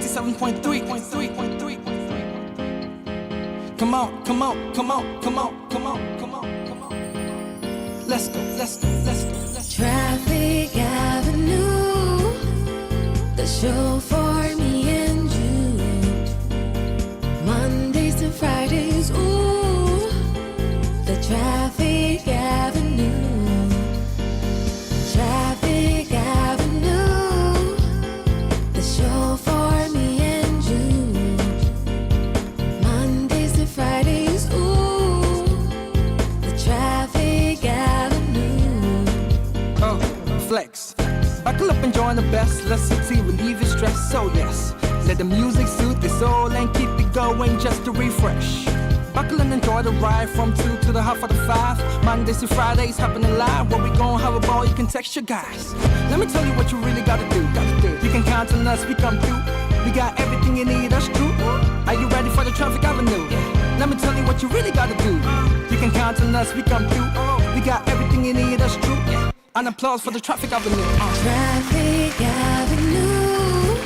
97.3. Come on, come on, come on, come on, come on, come on, come on. Let's go, let's go, let's go, let's go. Traffic Avenue, the show for me and you. Mondays to Fridays, ooh, the Traffic Avenue. Traffic Avenue, the show for me and you. Mondays to Fridays, ooh, the Traffic Avenue. Oh, flex. Buckle up and join the best. Let Citi relieve your stress. So yes, let the music soothe your soul and keep it going just to refresh. Buckle and enjoy the ride from 2 to the half of the 5. Mondays to Fridays happening live. Where we gon' have a ball, you can text your guys. Let me tell you what you really gotta do. You can count on us, we come through. We got everything you need, that's true. Are you ready for the Traffic Avenue? Let me tell you what you really gotta do. You can count on us, we come through. We got everything you need, that's true. An applause for the Traffic Avenue. Traffic Avenue,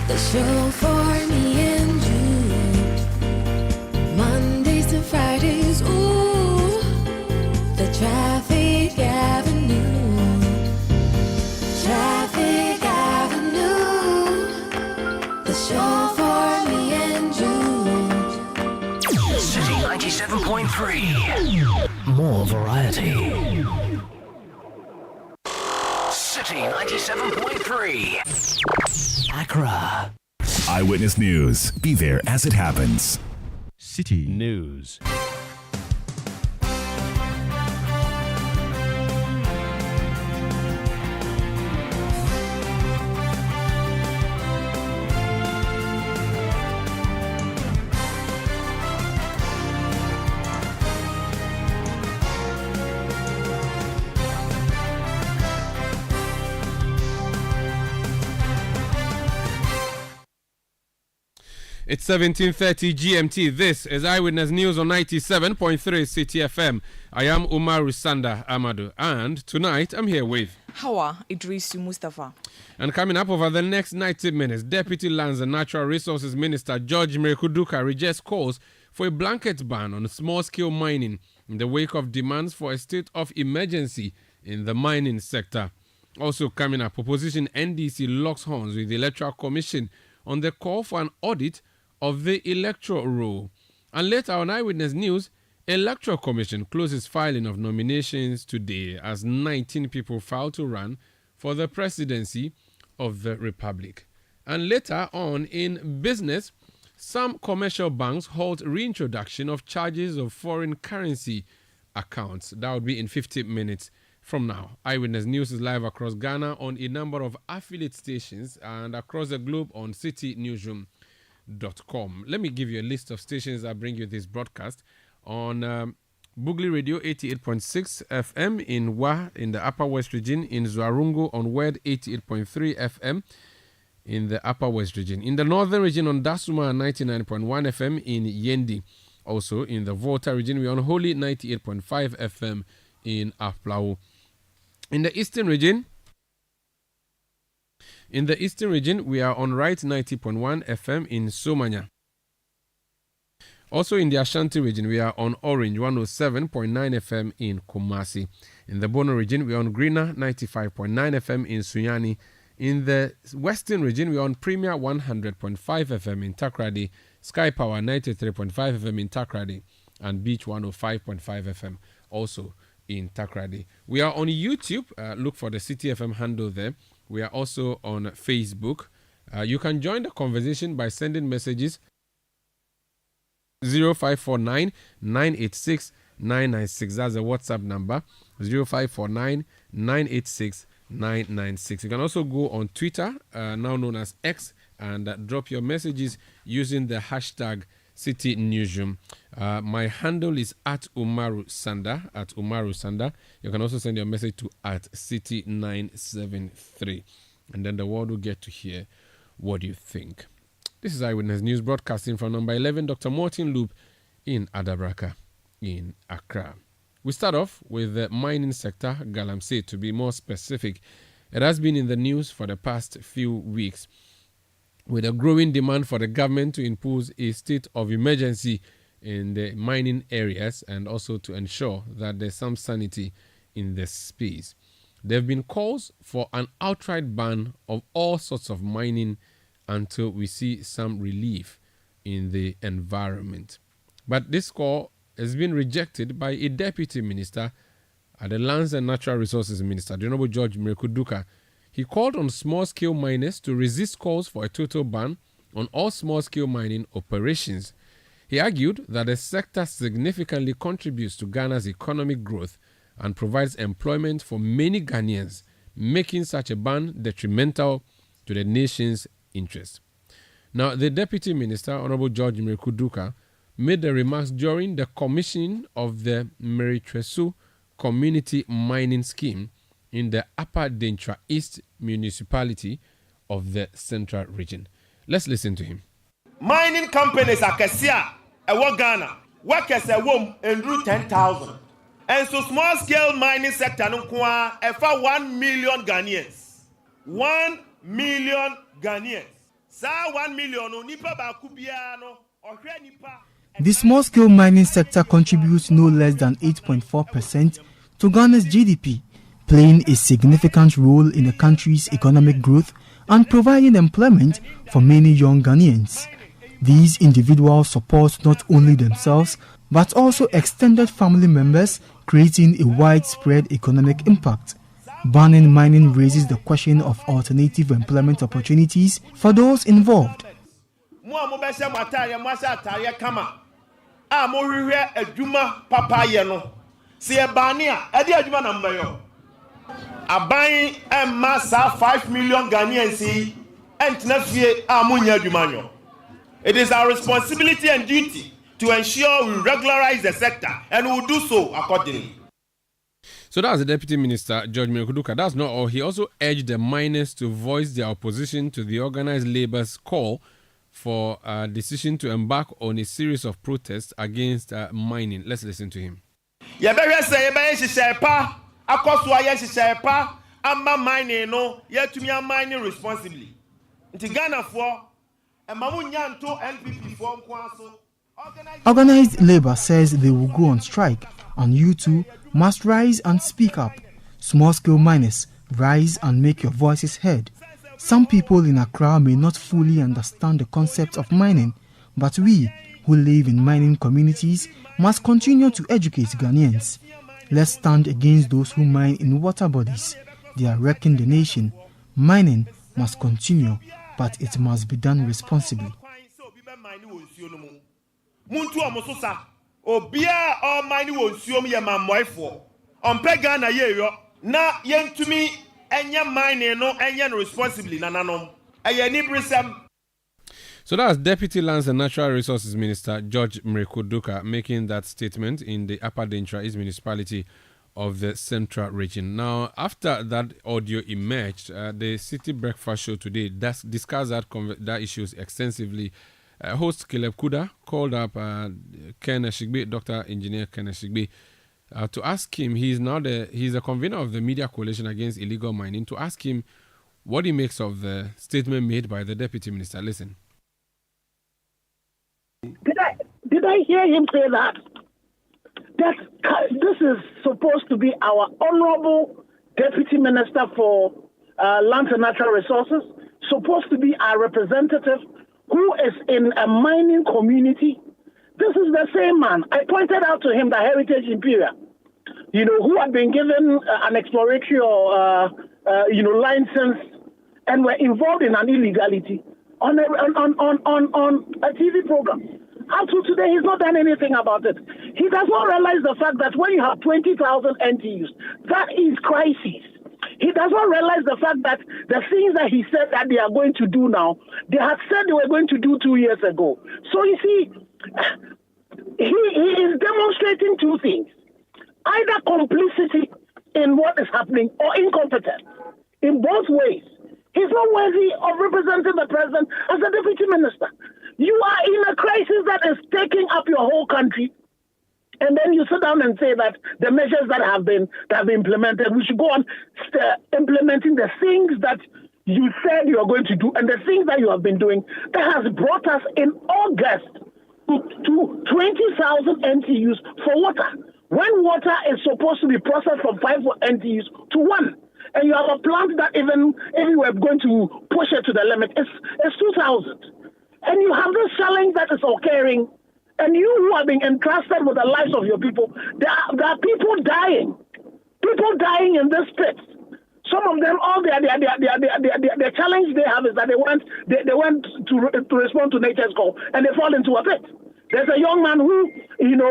the show for me and you. Mondays to Fridays, ooh, the Traffic Avenue. Traffic Avenue, the show for me and you. City 97.3. More variety. City 97.3. Accra. Eyewitness News. Be there as it happens. City News. It's 17:30 GMT. This is Eyewitness News on 97.3 Citi FM. I am Umaru Sanda Amadou, and tonight I'm here with Hawa Idrisu Mustafa. And coming up over the next 90 minutes, Deputy Lands and Natural Resources Minister George Mekuduka rejects calls for a blanket ban on small-scale mining in the wake of demands for a state of emergency in the mining sector. Also coming up, opposition NDC locks horns with the Electoral Commission on the call for an audit of the electoral roll. And later on Eyewitness News, Electoral Commission closes filing of nominations today as 19 people file to run for the presidency of the Republic. And later on in business, some commercial banks halt reintroduction of charges of foreign currency accounts. That would be in 50 minutes from now. Eyewitness News is live across Ghana on a number of affiliate stations and across the globe on Newsroom.com. Let me give you a list of stations that bring you this broadcast. On Bugli Radio 88.6 FM in Wa in the Upper West region, in Zuarungo on Wed 88.3 FM in the Upper West region, in the Northern region on Dasuma 99.1 FM in Yendi. Also in the Volta region, we're on Holy 98.5 FM in Aflao. In the Eastern region, we are on Right 90.1 FM in Somanya. Also in the Ashanti region, we are on Orange 107.9 FM in Kumasi. In the Bono region, we are on Greener 95.9 FM in Sunyani. In the Western region, we are on Premier 100.5 FM in Takrady, Sky Power 93.5 FM in Takrady, and Beach 105.5 FM also in Takrady. We are on YouTube. Look for the Citi FM handle there. We are also on Facebook. You can join the conversation by sending messages 0549 986 996. That's the WhatsApp number 0549 986 996. You can also go on Twitter, now known as X, and drop your messages using the hashtag Citi Newsroom. My handle is at Umaru Sanda. You can also send your message to at Citi973, and then the world will get to hear what you think. This is Eyewitness News broadcasting from number 11 Dr. Martin Loop in Adabraka in Accra. We start off with the mining sector, Galamsey to be more specific. It has been in the news for the past few weeks. with a growing demand for the government to impose a state of emergency in the mining areas and also to ensure that there's some sanity in the space. There have been calls for an outright ban of all sorts of mining until we see some relief in the environment. But this call has been rejected by a deputy minister at the Lands and Natural Resources Minister, the Honorable George Mrekuduka. He called on small-scale miners to resist calls for a total ban on all small-scale mining operations. He argued that the sector significantly contributes to Ghana's economic growth and provides employment for many Ghanaians, making such a ban detrimental to the nation's interests. Now, the Deputy Minister, Honorable George Mrekuduka, made the remarks during the commissioning of the Meritresu Community Mining Scheme in the Upper Dentra East Municipality of the Central Region. Let's listen to him. Mining companies are Kessia, Ghana, workers a womb and route 10,000. And so small scale mining sector no kwa efa 1 million Ghanaians. 1 million Ghanaians. Sa 1 million no nipa ba kubia no ohwe nipa. The small scale mining sector contributes no less than 8.4% to Ghana's GDP, playing a significant role in the country's economic growth and providing employment for many young Ghanaians. These individuals support not only themselves but also extended family members, creating a widespread economic impact. Banning mining raises the question of alternative employment opportunities for those involved. Abayin massa 5 million Ghanaians and amunya. It is our responsibility and duty to ensure we regularize the sector, and we will do so accordingly. So that's the Deputy Minister, George Mrekuduka. That's not all. He also urged the miners to voice their opposition to the organized labor's call for a decision to embark on a series of protests against mining. Let's listen to him. Mining no, yet to me mining responsibly. Ghana for Organized labor says they will go on strike, and you too must rise and speak up. Small-scale miners, rise and make your voices heard. Some people in Accra may not fully understand the concept of mining, but we, who live in mining communities, must continue to educate Ghanaians. Let's stand against those who mine in water bodies. They are wrecking the nation. Mining must continue, but it must be done responsibly. So that's Deputy Lands and Natural Resources Minister George Mrekuduka making that statement in the Upper Dentra East Municipality of the Central Region. Now, after that audio emerged, the City Breakfast Show today discussed that issues extensively. Host Caleb Kuda called up Ken Shigbe, Dr. Engineer Ken Shigbe, to ask him. He's the convener of the Media Coalition Against Illegal Mining. To ask him what he makes of the statement made by the Deputy Minister. Listen. Did I hear him say that this is supposed to be our honorable Deputy Minister for Lands and Natural Resources, supposed to be our representative who is in a mining community? This is the same man. I pointed out to him the Heritage Imperial, who had been given an exploratory or license and were involved in an illegality on a TV program. Up to today, he's not done anything about it. He does not realize the fact that when you have 20,000 NTUs, that is crisis. He does not realize the fact that the things that he said that they are going to do now, they had said they were going to do 2 years ago. So you see, he is demonstrating two things. Either complicity in what is happening or incompetence. In both ways. He's not worthy of representing the president as a deputy minister. You are in a crisis that is taking up your whole country. And then you sit down and say that the measures that have been implemented, we should go on implementing the things that you said you are going to do, and the things that you have been doing, that has brought us in August to 20,000 NTUs for water. When water is supposed to be processed from 5 NTUs to 1. And you have a plant that even if you are going to push it to the limit, it's 2,000. And you have this challenge that is occurring, and you who are being entrusted with the lives of your people, there are people dying. People dying in this pit. Some of them, all their challenge they have is that they went to respond to nature's call, and they fall into a pit. There's a young man who,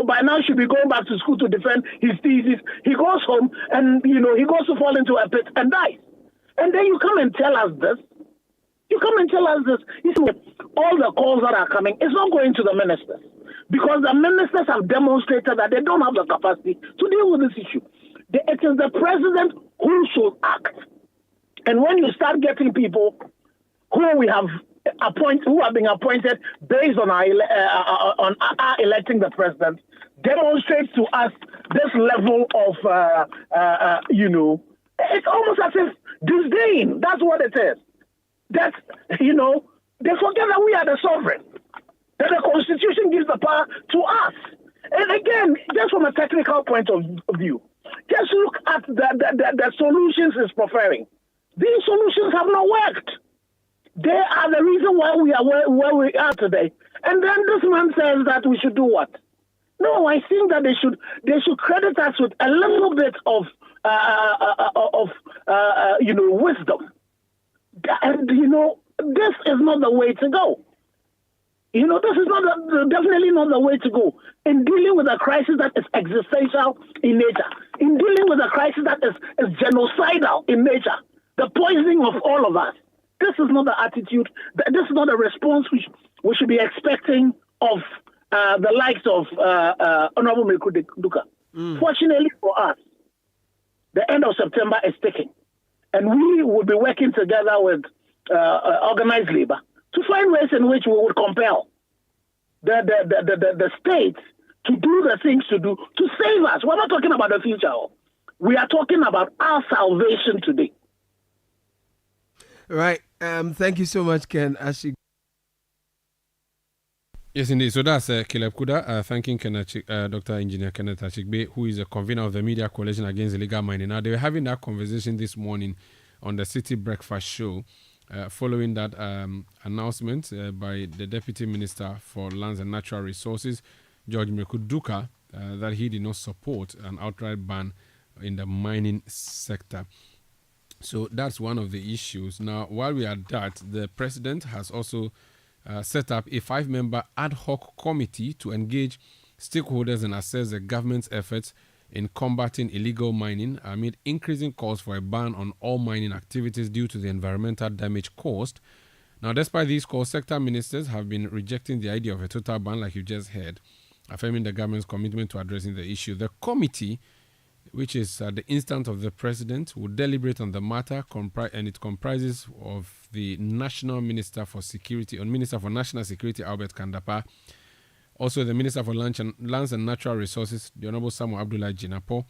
by now should be going back to school to defend his thesis. He goes home and, he goes to fall into a pit and dies. And then you come and tell us this. You see, all the calls that are coming, it's not going to the ministers. Because the ministers have demonstrated that they don't have the capacity to deal with this issue. It is the president who should act. And when you start getting people who have been appointed based on our electing the president, demonstrates to us this level of, it's almost as if disdain. That's what it is. That, they forget that we are the sovereign, that the Constitution gives the power to us. And again, just from a technical point of view, just look at the solutions it's preferring. These solutions have not worked. They are the reason why we are where we are today. And then this man says that we should do what? No, I think that they should credit us with a little bit of wisdom. And this is not the way to go. This is definitely not the way to go in dealing with a crisis that is existential in nature, in dealing with a crisis that is genocidal in nature, the poisoning of all of us. This is not the attitude. This is not a response we should be expecting of the likes of Honorable Mekuduka. Fortunately for us, the end of September is ticking, and we will be working together with organized labor to find ways in which we would compel the state to do the things to do to save us. We're not talking about the future. We are talking about our salvation today. Right. Thank you so much, Ken. Yes, indeed. So that's Caleb Kuda thanking Dr. Engineer Kenneth Achigbe, who is a convener of the Media Coalition Against Illegal Mining. Now, they were having that conversation this morning on the City Breakfast Show, following that announcement by the Deputy Minister for Lands and Natural Resources, George Mekuduka, that he did not support an outright ban in the mining sector. So that's one of the issues. Now, while we are at that, the president has also set up a 5-member ad hoc committee to engage stakeholders and assess the government's efforts in combating illegal mining amid increasing calls for a ban on all mining activities due to the environmental damage caused. Now, despite these calls, sector ministers have been rejecting the idea of a total ban, like you just heard, affirming the government's commitment to addressing the issue. The committee, which is at the instance of the president, will deliberate on the matter, and it comprises of the National Minister for Security, or Minister for National Security, Albert Kandapa, also the Minister for Lands and Natural Resources, the Honorable Samuel Abdullah Jinapo,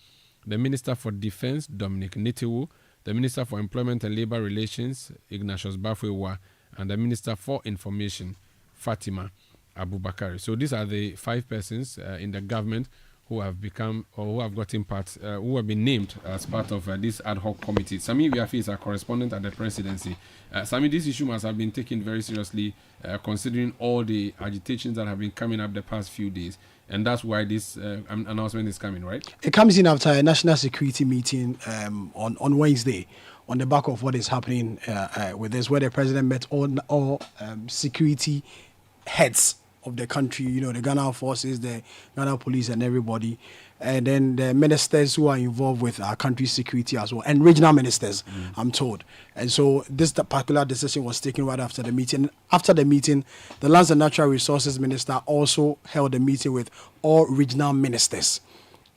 the Minister for Defense, Dominic Nitiwu, the Minister for Employment and Labour Relations, Ignatius Bafwewa, and the Minister for Information, Fatima Abubakari. So these are the 5 persons in the government who have become, or who have gotten part, who have been named as part of this ad hoc committee. Sami Wiafi is a correspondent at the presidency. Sami, this issue must have been taken very seriously, considering all the agitations that have been coming up the past few days. And that's why this announcement is coming, right? It comes in after a national security meeting on Wednesday, on the back of what is happening with this, where the president met all security heads of the country, the Ghana forces, the Ghana police and everybody, and then the ministers who are involved with our country's security as well, and regional ministers, I'm told. And so this particular decision was taken right after the meeting. After the meeting, the Lands and Natural Resources Minister also held a meeting with all regional ministers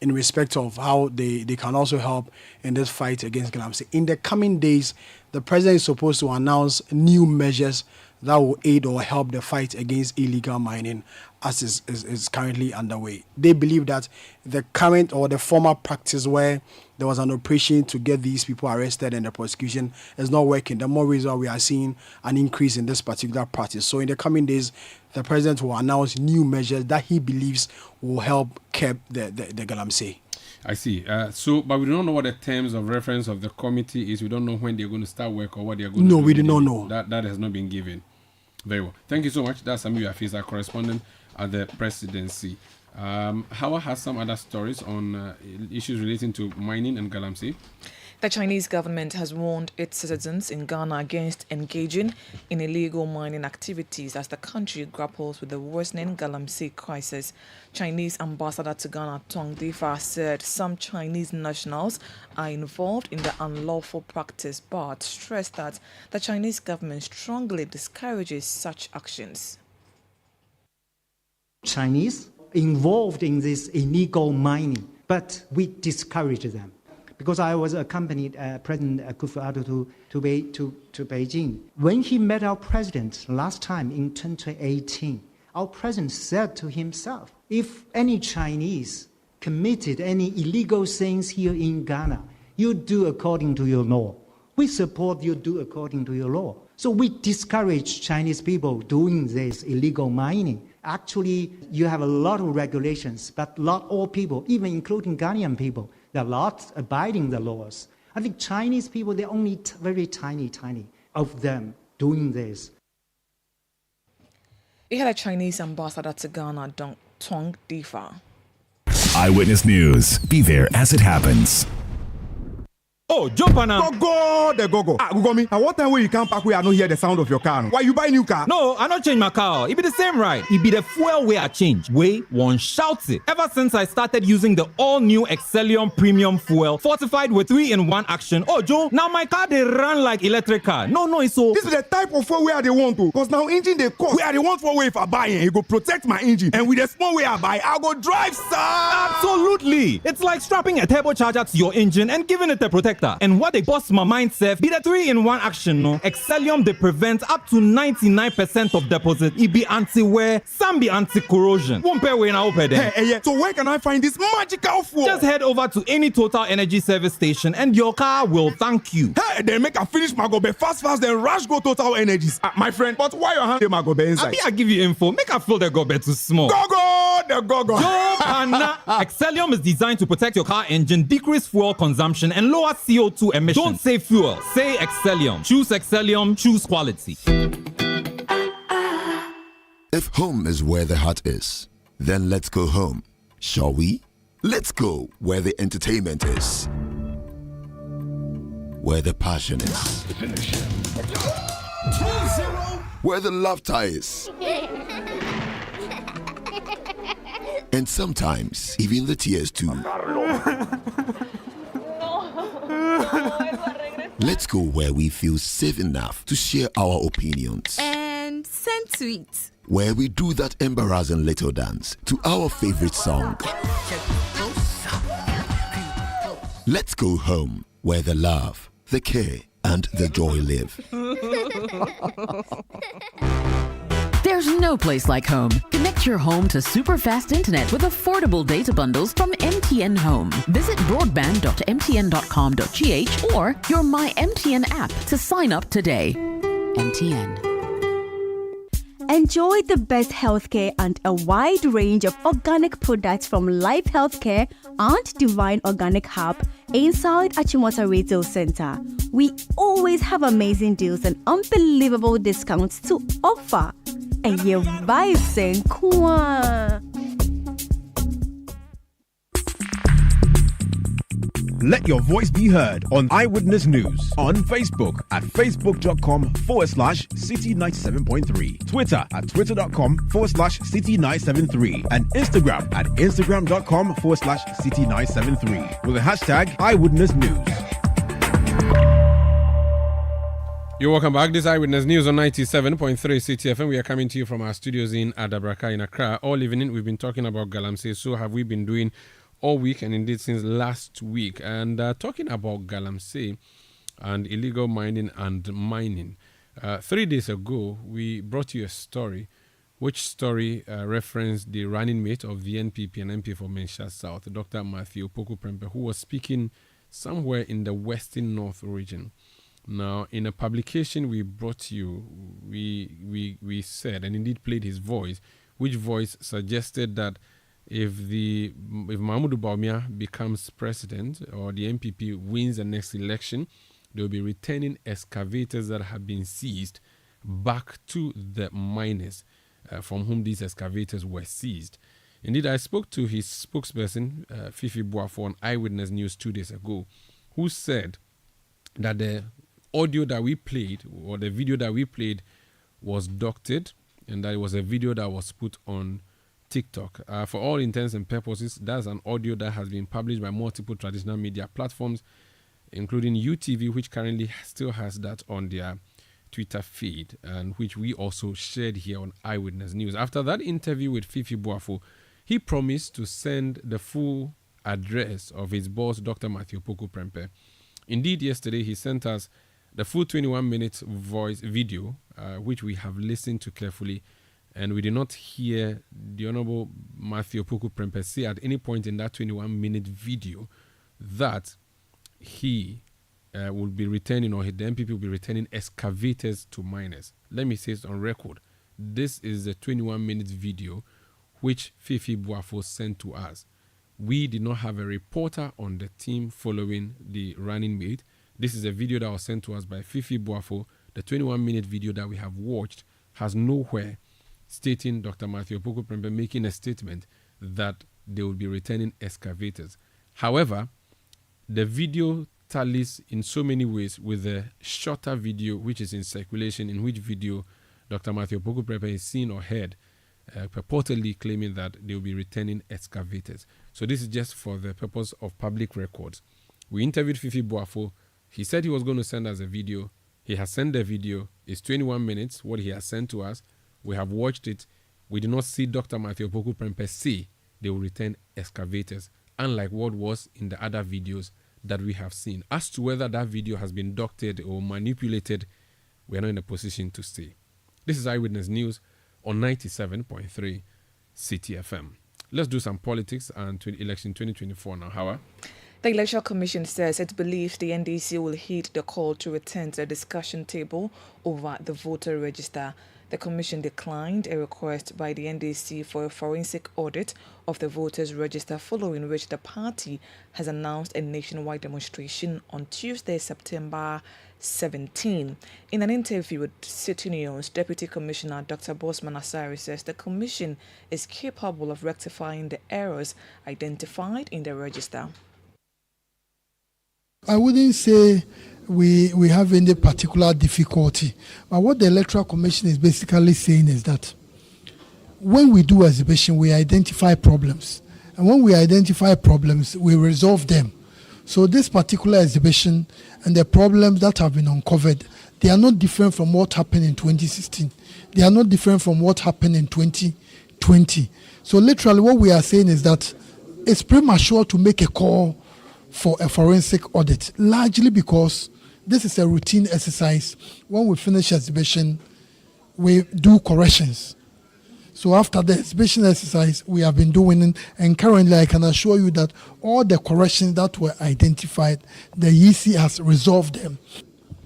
in respect of how they can also help in this fight against Galamsey. In the coming days, the president is supposed to announce new measures that will aid or help the fight against illegal mining as is currently underway. They believe that the current or the former practice where there was an operation to get these people arrested, and the prosecution is not working. The more reason we are seeing an increase in this particular practice. So in the coming days, the president will announce new measures that he believes will help curb the Galamsey. I see. But we don't know what the terms of reference of the committee is. We don't know when they're going to start work or what they're going to do. No, we do not know. That has not been given. Very well. Thank you so much. That's Sami Afis, our correspondent at the presidency. Hawa has some other stories on issues relating to mining and Galamsey. The Chinese government has warned its citizens in Ghana against engaging in illegal mining activities as the country grapples with the worsening Galamsey crisis. Chinese ambassador to Ghana, Tong Difa, said some Chinese nationals are involved in the unlawful practice, but stressed that the Chinese government strongly discourages such actions. Chinese involved in this illegal mining, but we discourage them. Because I was accompanied President Akufo-Addo to Beijing. When he met our president last time in 2018, our president said to himself, if any Chinese committed any illegal things here in Ghana, you do according to your law. We support you do according to your law. So we discourage Chinese people doing this illegal mining. Actually, you have a lot of regulations, but not all people, even including Ghanaian people, they're not abiding the laws. I think Chinese people, they're only very tiny of them doing this. We had a Chinese ambassador to Ghana, Tong Difa. Eyewitness News. Be there as it happens. Oh, jump on now. Go. Gugomi, at what time will you come back where I don't hear the sound of your car? Why you buy new car? No, I don't change my car. It be the same ride. It be the fuel way I change. Way one shouts it. Ever since I started using the all-new Excellium Premium Fuel, fortified with 3-in-1 action. Oh, Joe, now my car they run like electric car. No, it's so. This is the type of fuel where they want to. Because now engine they cost. Where they want for way if I buy it, go protect my engine. And with the small way I buy, I go drive, sir. Absolutely. It's like strapping a turbocharger to your engine and giving it a protector. And what they bust my mind, Seth, be the 3-in-1 action, no? Excellium, they prevent up to 99% of deposit. It be anti-wear, some be anti-corrosion. Won't pay when I open them. Hey, so where can I find this magical fuel? Just head over to any Total Energy service station and your car will thank you. Hey, then make a finish my gobe fast, then rush go Total Energies. My friend, but why you hand my gobe inside? I give you info. Make a fill the gobe too small. Go. Joe Panna. Excellium is designed to protect your car engine, decrease fuel consumption, and lower CO2 emissions. Don't say fuel, say Excellium. Choose Excellium, choose quality. If home is where the heart is, then let's go home, shall we? Let's go where the entertainment is, where the passion is, where the laughter is, and sometimes even the tears too. Let's go where we feel safe enough to share our opinions. And send tweets. Where we do that embarrassing little dance to our favorite song. Let's go home where the love, the care, and the joy live. There's no place like home. Connect your home to super fast internet with affordable data bundles from MTN Home. Visit broadband.mtn.com.gh or your My MTN app to sign up today. MTN. Enjoy the best healthcare and a wide range of organic products from Life Healthcare and Divine Organic Hub inside Achimota Retail Center. We always have amazing deals and unbelievable discounts to offer. And your vibes and kwa. Let your voice be heard on Eyewitness News on Facebook at facebook.com/Citi97.3, Twitter at twitter.com/Citi973, and Instagram at instagram.com/Citi973 with the hashtag Eyewitness News. You're welcome back. This Eyewitness News on 97.3 Citi FM. We are coming to you from our studios in Adabraka in Accra. All evening we've been talking about Galamsey. So have we been doing all week, and indeed since last week. And talking about Galamsey and illegal mining and mining. 3 days ago, we brought you a story, which story referenced the running mate of the NPP and MP for Mensah South, Dr. Matthew Poku Prempe, who was speaking somewhere in the western north region. Now, in a publication we brought you, we said, and indeed played his voice, which voice suggested that if Mahmoud Bawumia becomes president or the MPP wins the next election, they'll be returning excavators that have been seized back to the miners from whom these excavators were seized. Indeed, I spoke to his spokesperson, Fifi Boafo, on Eyewitness News 2 days ago, who said that the audio that we played, or the video that we played, was doctored, and that it was a video that was put on TikTok. For all intents and purposes, that's an audio that has been published by multiple traditional media platforms, including UTV, which currently still has that on their Twitter feed, and which we also shared here on Eyewitness News. After that interview with Fifi Boafo, he promised to send the full address of his boss, Dr. Matthew Opoku Prempeh. Indeed, yesterday he sent us the full 21-minute voice video, which we have listened to carefully, and we did not hear the Honorable Matthew Opoku Prempeh say at any point in that 21-minute video that he will be returning, or the MPP will be returning excavators to miners. Let me say it on record. This is the 21-minute video which Fifi Boafo sent to us. We did not have a reporter on the team following the running mate. This is a video that was sent to us by Fifi Boafo. The 21-minute video that we have watched has nowhere stating Dr. Matthew Opoku Prempeh making a statement that they will be returning excavators. However, the video tallies in so many ways with the shorter video which is in circulation, in which video Dr. Matthew Opoku Prempeh is seen or heard purportedly claiming that they will be returning excavators. So this is just for the purpose of public records. We interviewed Fifi Boafo. He said he was going to send us a video. He has sent the video. It's 21 minutes, what he has sent to us. We have watched it. We did not see Dr. Matthew Opoku Prempeh say they will return excavators, unlike what was in the other videos that we have seen. As to whether that video has been doctored or manipulated, we are not in a position to say. This is Eyewitness News on 97.3 Citi FM. Let's do some politics and election 2024 now. Howard? The Electoral Commission says it believes the NDC will heed the call to return to the discussion table over the voter register. The Commission declined a request by the NDC for a forensic audit of the voters' register, following which the party has announced a nationwide demonstration on Tuesday, September 17. In an interview with Citi News, Deputy Commissioner Dr. Bosman Asari says the Commission is capable of rectifying the errors identified in the register. I wouldn't say we have any particular difficulty, but what the Electoral Commission is basically saying is that when we do exhibition, we identify problems, and when we identify problems, we resolve them. So this particular exhibition and the problems that have been uncovered, they are not different from what happened in 2016. They are not different from what happened in 2020. So literally what we are saying is that it's premature to make a call for a forensic audit, largely because this is a routine exercise. When we finish exhibition, we do corrections. So after the exhibition exercise, we have been doing, and currently I can assure you that all the corrections that were identified, the EC has resolved them.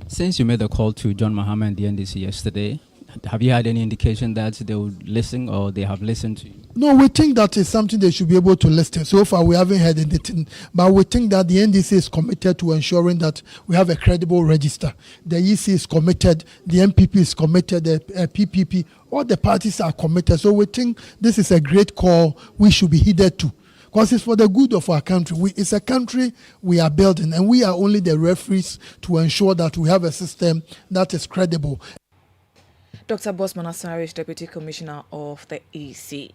Since you made the call to John Mahama and the NDC yesterday, have you had any indication that they would listen or they have listened to you? No, we think that is something they should be able to listen. So far, we haven't heard anything. But we think that the NDC is committed to ensuring that we have a credible register. The EC is committed, the MPP is committed, the PPP, all the parties are committed. So we think this is a great call we should be heeded to, because it's for the good of our country. It's a country we are building, and we are only the referees to ensure that we have a system that is credible. Dr. Bosman Asari is Deputy Commissioner of the EC.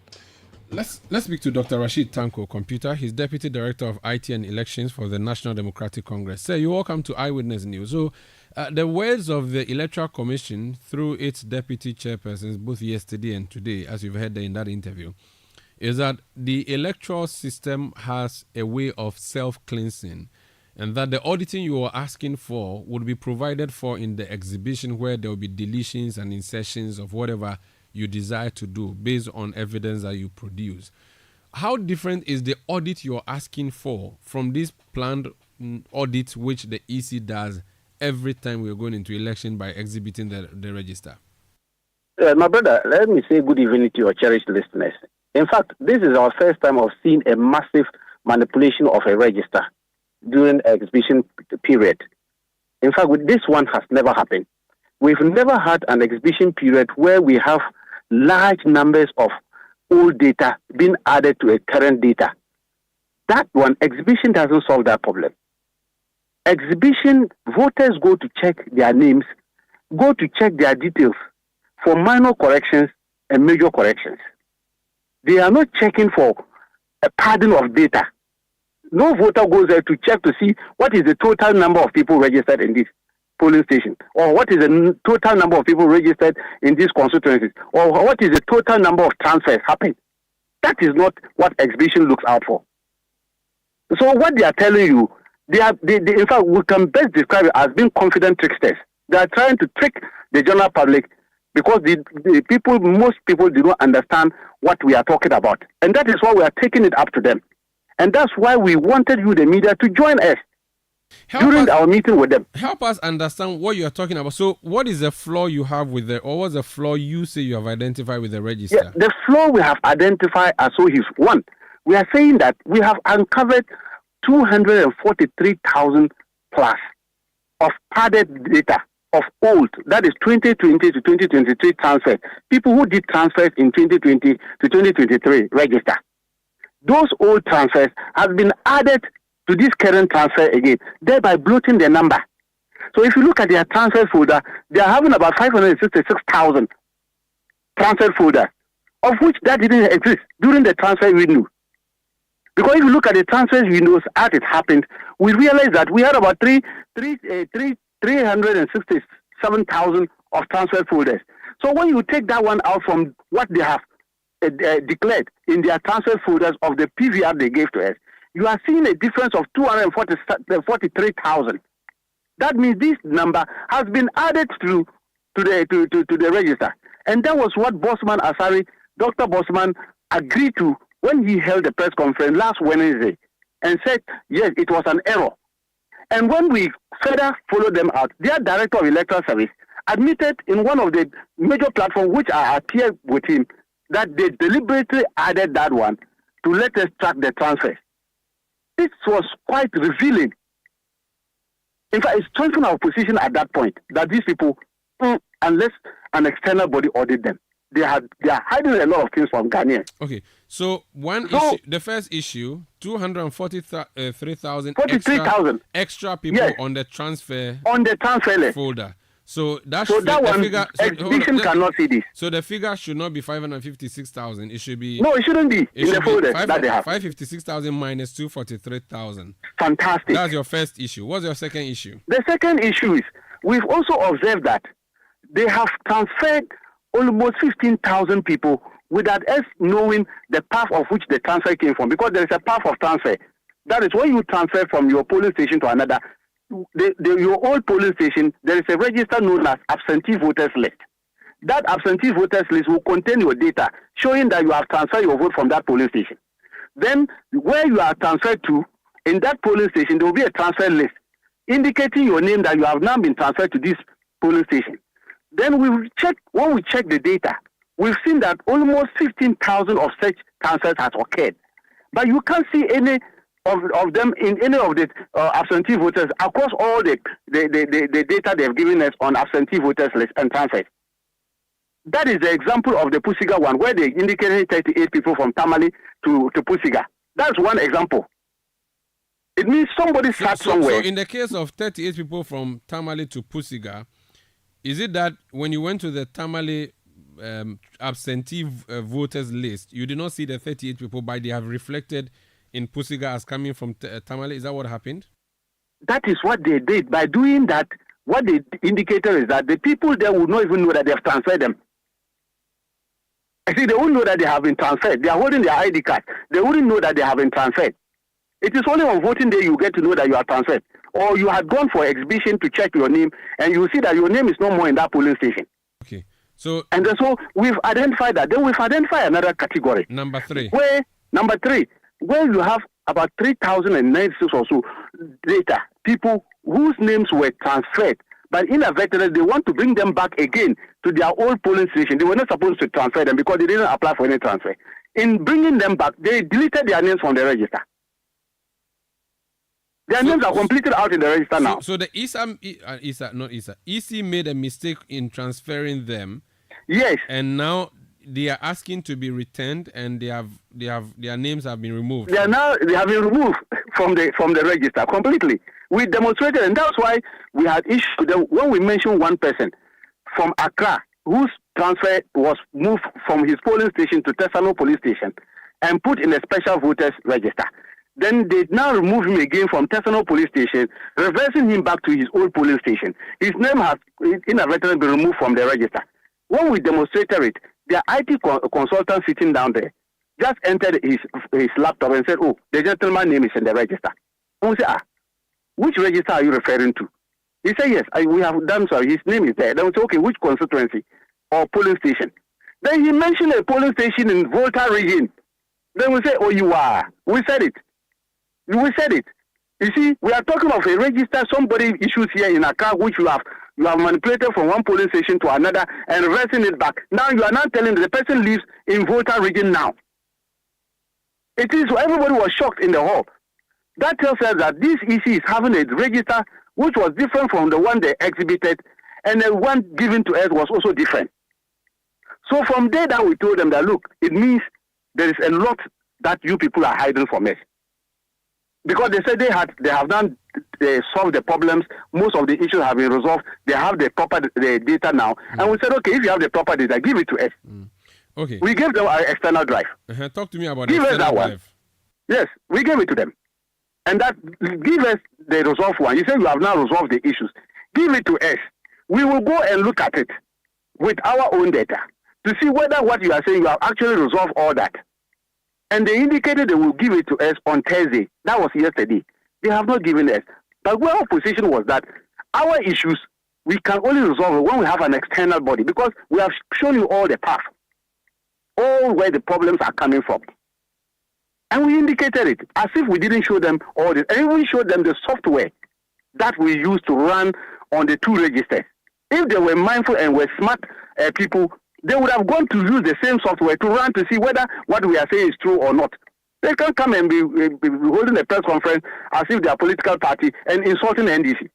Let's speak to Dr. Rashid Tanko Computer. He's Deputy Director of IT and Elections for the National Democratic Congress. Sir, you're welcome to Eyewitness News. So, the words of the Electoral Commission through its deputy chairpersons both yesterday and today, as you've heard in that interview, is that the electoral system has a way of self-cleansing, and that the auditing you are asking for would be provided for in the exhibition, where there will be deletions and insertions of whatever you desire to do based on evidence that you produce. How different is the audit you're asking for from this planned audit which the EC does every time we're going into election by exhibiting the register? My brother, let me say good evening to your cherished listeners. In fact, this is our first time of seeing a massive manipulation of a register during exhibition period. In fact, this one has never happened. We've never had an exhibition period where we have large numbers of old data being added to a current data. That one, exhibition doesn't solve that problem. Exhibition, voters go to check their names, go to check their details for minor corrections and major corrections. They are not checking for a padding of data. No voter goes there to check to see what is the total number of people registered in this polling station, or what is the total number of people registered in these constituencies, or what is the total number of transfers happening. That is not what exhibition looks out for. So what they are telling you, they in fact, we can best describe it as being confident tricksters. They are trying to trick the general public because most people do not understand what we are talking about. And that is why we are taking it up to them. And that's why we wanted you, the media, to join us during our meeting with them. Help us understand what you are talking about. So what is the flaw you have with or what's the flaw you say you have identified with the register? Yeah, the flaw we have identified as so is one. We are saying that we have uncovered 243,000 plus of padded data of old, that is 2020 to 2023 transfers. People who did transfers in 2020 to 2023 register. Those old transfers have been added to this current transfer again, thereby bloating their number. So if you look at their transfer folder, they are having about 566,000 transfer folders, of which that didn't exist during the transfer window. Because if you look at the transfer windows as it happened, we realize that we had about 367,000 of transfer folders. So when you take that one out from what they have declared in their transfer folders of the PVR they gave to us, you are seeing a difference of 243,000. That means this number has been added to the register. And that was what Bossman Asari, Dr. Bossman, agreed to when he held a press conference last Wednesday and said, yes, it was an error. And when we further followed them out, their director of electoral service admitted in one of the major platforms which I appeared with him that they deliberately added that one to let us track the transfers. This was quite revealing. In fact, it strengthened our position at that point that these people, unless an external body audit them, they are hiding a lot of things from Ghanaians. Okay, so issue, the first issue, 243,000 extra people on the transfer list folder. So that one, figure, exhibition cannot see this. So the figure should not be 556,000. It should be. No, it shouldn't be in the folder that they have. 556,000 minus 243,000. Fantastic. That's your first issue. What's your second issue? The second issue is we've also observed that they have transferred almost 15,000 people without us knowing the path of which the transfer came from, because there is a path of transfer. That is when you transfer from your polling station to another. Your old polling station, there is a register known as absentee voters list. That absentee voters list will contain your data showing that you have transferred your vote from that polling station. Then, where you are transferred to, in that polling station, there will be a transfer list indicating your name that you have now been transferred to this polling station. Then when we check the data, we've seen that almost 15,000 of such transfers has occurred. But you can't see any of them in any of the absentee voters across all the data they've given us on absentee voters list and transfers. That is the example of the Pusiga one, where they indicated 38 people from Tamale to Pusiga. That's one example. It means somebody sat somewhere. So in the case of 38 people from Tamale to Pusiga, is it that when you went to the Tamale absentee voters list, you did not see the 38 people, but they have reflected in Pusiga as coming from Tamale? Is that what happened? That is what they did. By doing that, what the indicator is that the people there would not even know that they have transferred them. Actually, they won't know that they have been transferred. They are holding their ID card. They wouldn't know that they have been transferred. It is only on voting day you get to know that you are transferred. Or you had gone for exhibition to check your name, and you see that your name is no more in that polling station. Okay. So we've identified that. Then we've identified another category. Number three, where you have about 3,096 or so data, people whose names were transferred, but inadvertently they want to bring them back again to their old polling station. They were not supposed to transfer them because they didn't apply for any transfer. In bringing them back, they deleted their names from the register. Their names are completely out in the register now. So the EC made a mistake in transferring them. Yes. And now they are asking to be returned, and their names have been removed. They have been removed from the register completely. We demonstrated, and that's why we had issued them when we mentioned one person from Accra whose transfer was moved from his polling station to Tesano police station and put in a special voters register. Then they now remove him again from Tesano police station, reversing him back to his old polling station. His name has inadvertently been removed from the register. When we demonstrated it, the IT consultant sitting down there just entered his laptop and said, "Oh, the gentleman's name is in the register." And we said, "Which register are you referring to?" He said, "Yes, we have done so. His name is there." Then we said, "Okay, which constituency or polling station?" Then he mentioned a polling station in Volta region. Then we said, "Oh, you are." We said it. We said it. You see, we are talking of a register somebody issues here in Accra, which you have manipulated from one polling station to another and reversing it back. Now you are now telling the person lives in Volta region now. It is, everybody was shocked in the hall. That tells us that this EC is having a register which was different from the one they exhibited, and the one given to us was also different. So from there that we told them that, look, it means there is a lot that you people are hiding from us. Because they said they have done solved the problems, most of the issues have been resolved, they have the proper data now. And we said, okay, if you have the proper data, give it to us. Okay. We gave them our external drive. Talk to me about give external us that drive. one. Yes, we gave it to them. And that, give us the resolved one. You say you have now resolved the issues. Give it to us. We will go and look at it with our own data to see whether what you are saying, you have actually resolved all that. And they indicated they will give it to us on Thursday. That was yesterday. They have not given us. But our position was that our issues, we can only resolve it when we have an external body, because we have shown you all the path, all where the problems are coming from. And we indicated it as if we didn't show them all this. And we showed them the software that we use to run on the two registers. If they were mindful and were smart people, they would have gone to use the same software to run to see whether what we are saying is true or not. They can't come and be holding a press conference as if they are a political party and insulting NDC.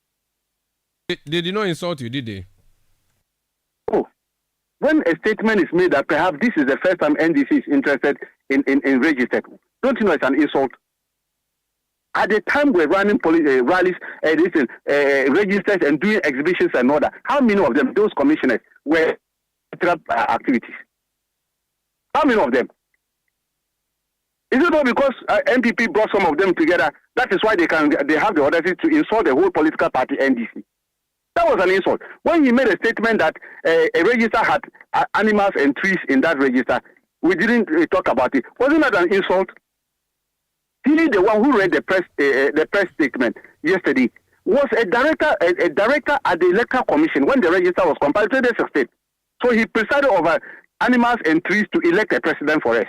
They did not insult you, did they? Oh, when a statement is made that perhaps this is the first time NDC is interested in registered, don't you know it's an insult? At the time we're running rallies, registers and doing exhibitions and all that, how many of them, those commissioners, were activities? How many of them? Is it not because MPP brought some of them together? That is why they have the audacity to insult the whole political party NDC. That was an insult. When he made a statement that a register had animals and trees in that register, we didn't talk about it. Wasn't that an insult? He, the one who read the press statement yesterday, was a director at the Electoral Commission when the register was compiled to the 16th. So he presided over animals and trees to elect a president for us.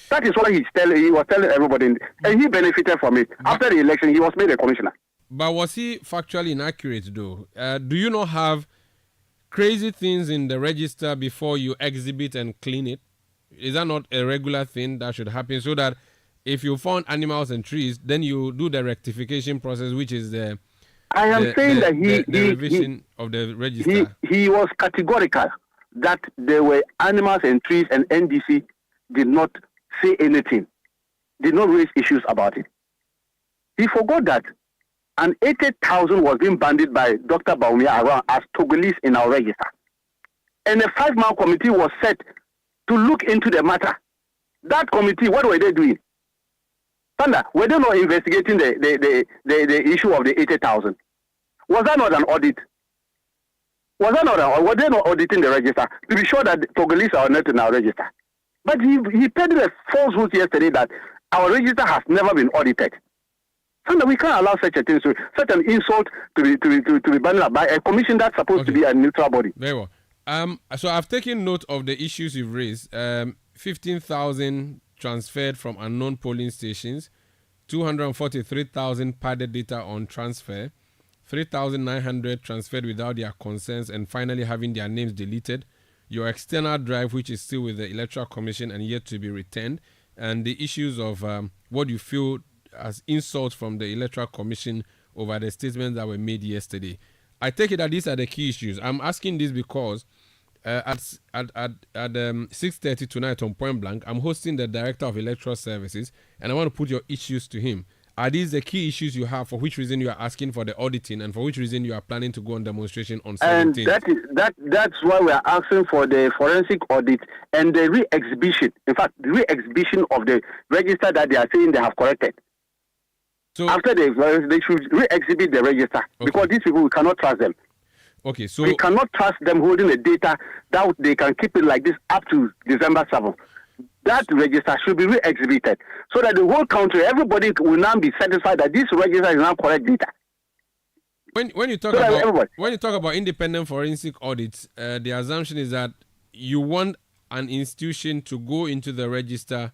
That is what he was telling everybody, and he benefited from it. After the election, he was made a commissioner. But was he factually inaccurate, though? Do you not have crazy things in the register before you exhibit and clean it? Is that not a regular thing that should happen, so that if you found animals and trees, then you do the rectification process, which is the revision of the register? He was categorical that there were animals and trees, and NDC did not say anything, did not raise issues about it. He forgot that an 80,000 was being banded by Dr. Baumia around as Togolese in our register. And a 5-man committee was set to look into the matter. That committee, what were they doing? Sanda, were they not investigating the issue of the 80,000? Was that not an audit? Were they not auditing the register to be sure that Togolese are not in our register? But he peddled a falsehood yesterday that our register has never been audited. So we can't allow such a thing, such an insult to be banned by a commission that's supposed to be a neutral body. Very well. So I've taken note of the issues you've raised. 15,000 transferred from unknown polling stations, 243,000 padded data on transfer, 3,900 transferred without their consents and finally having their names deleted, your external drive, which is still with the Electoral Commission and yet to be returned, and the issues of what you feel as insults from the Electoral Commission over the statements that were made yesterday. I take it that these are the key issues. I'm asking this because at 6:30 tonight on Point Blank, I'm hosting the Director of Electoral Services, and I want to put your issues to him. Are these the key issues you have, for which reason you are asking for the auditing, and for which reason you are planning to go on demonstration on 17th? And that's why we are asking for the forensic audit and the re-exhibition. In fact, the re-exhibition of the register that they are saying they have corrected. So after they should re-exhibit the register, because these people, we cannot trust them. Okay, so we cannot trust them holding the data that they can keep it like this up to December 7th. That register should be re-exhibited so that the whole country, everybody will now be satisfied that this register is now correct data. When you talk about independent forensic audits, the assumption is that you want an institution to go into the register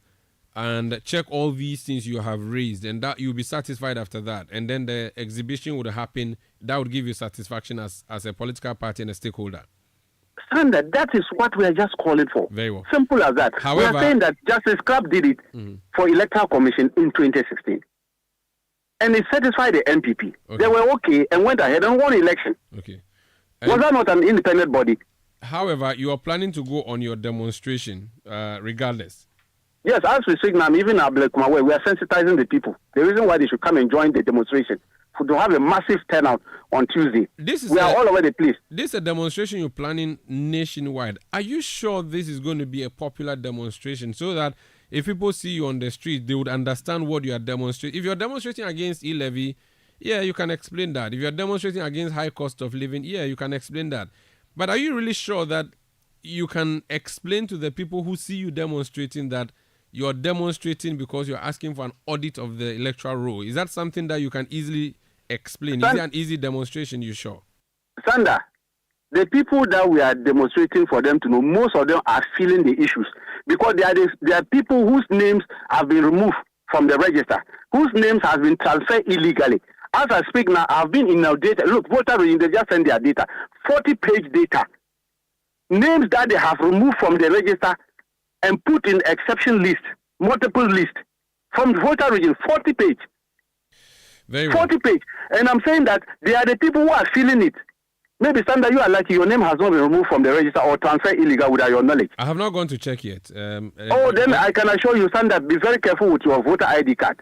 and check all these things you have raised, and that you'll be satisfied after that, and then the exhibition would happen. That would give you satisfaction as a political party and a stakeholder. Standard, that is what we are just calling for. Very well. Simple as that. However, we are saying that Justice Club did it for Electoral Commission in 2016. And it satisfied the NPP. Okay. They were okay and went ahead and won election. Okay. Was that not an independent body? However, you are planning to go on your demonstration regardless. Yes, as we speak now, even at Black Kumaway, we are sensitizing the people. The reason why they should come and join the demonstration, to have a massive turnout on Tuesday. We are all over the place. This is a demonstration you're planning nationwide. Are you sure this is going to be a popular demonstration so that if people see you on the street, they would understand what you are demonstrating? If you're demonstrating against e-levy, yeah, you can explain that. If you're demonstrating against high cost of living, yeah, you can explain that. But are you really sure that you can explain to the people who see you demonstrating that you're demonstrating because you're asking for an audit of the electoral roll? Is that something that you can easily explain? Is it an easy demonstration, you sure? Sanda, the people that we are demonstrating for them to know, most of them are feeling the issues because there are people whose names have been removed from the register, whose names have been transferred illegally. As I speak now, I've been in our data. Look, voter registration, they just send their data. 40-page data. Names that they have removed from the register and put in exception list, multiple list. From the voter region, 40-page. 40-page. And I'm saying that they are the people who are feeling it. Maybe, Sandra, you are lucky your name has not been removed from the register or transferred illegal without your knowledge. I have not gone to check yet. Then I can assure you, Sandra, be very careful with your voter ID card.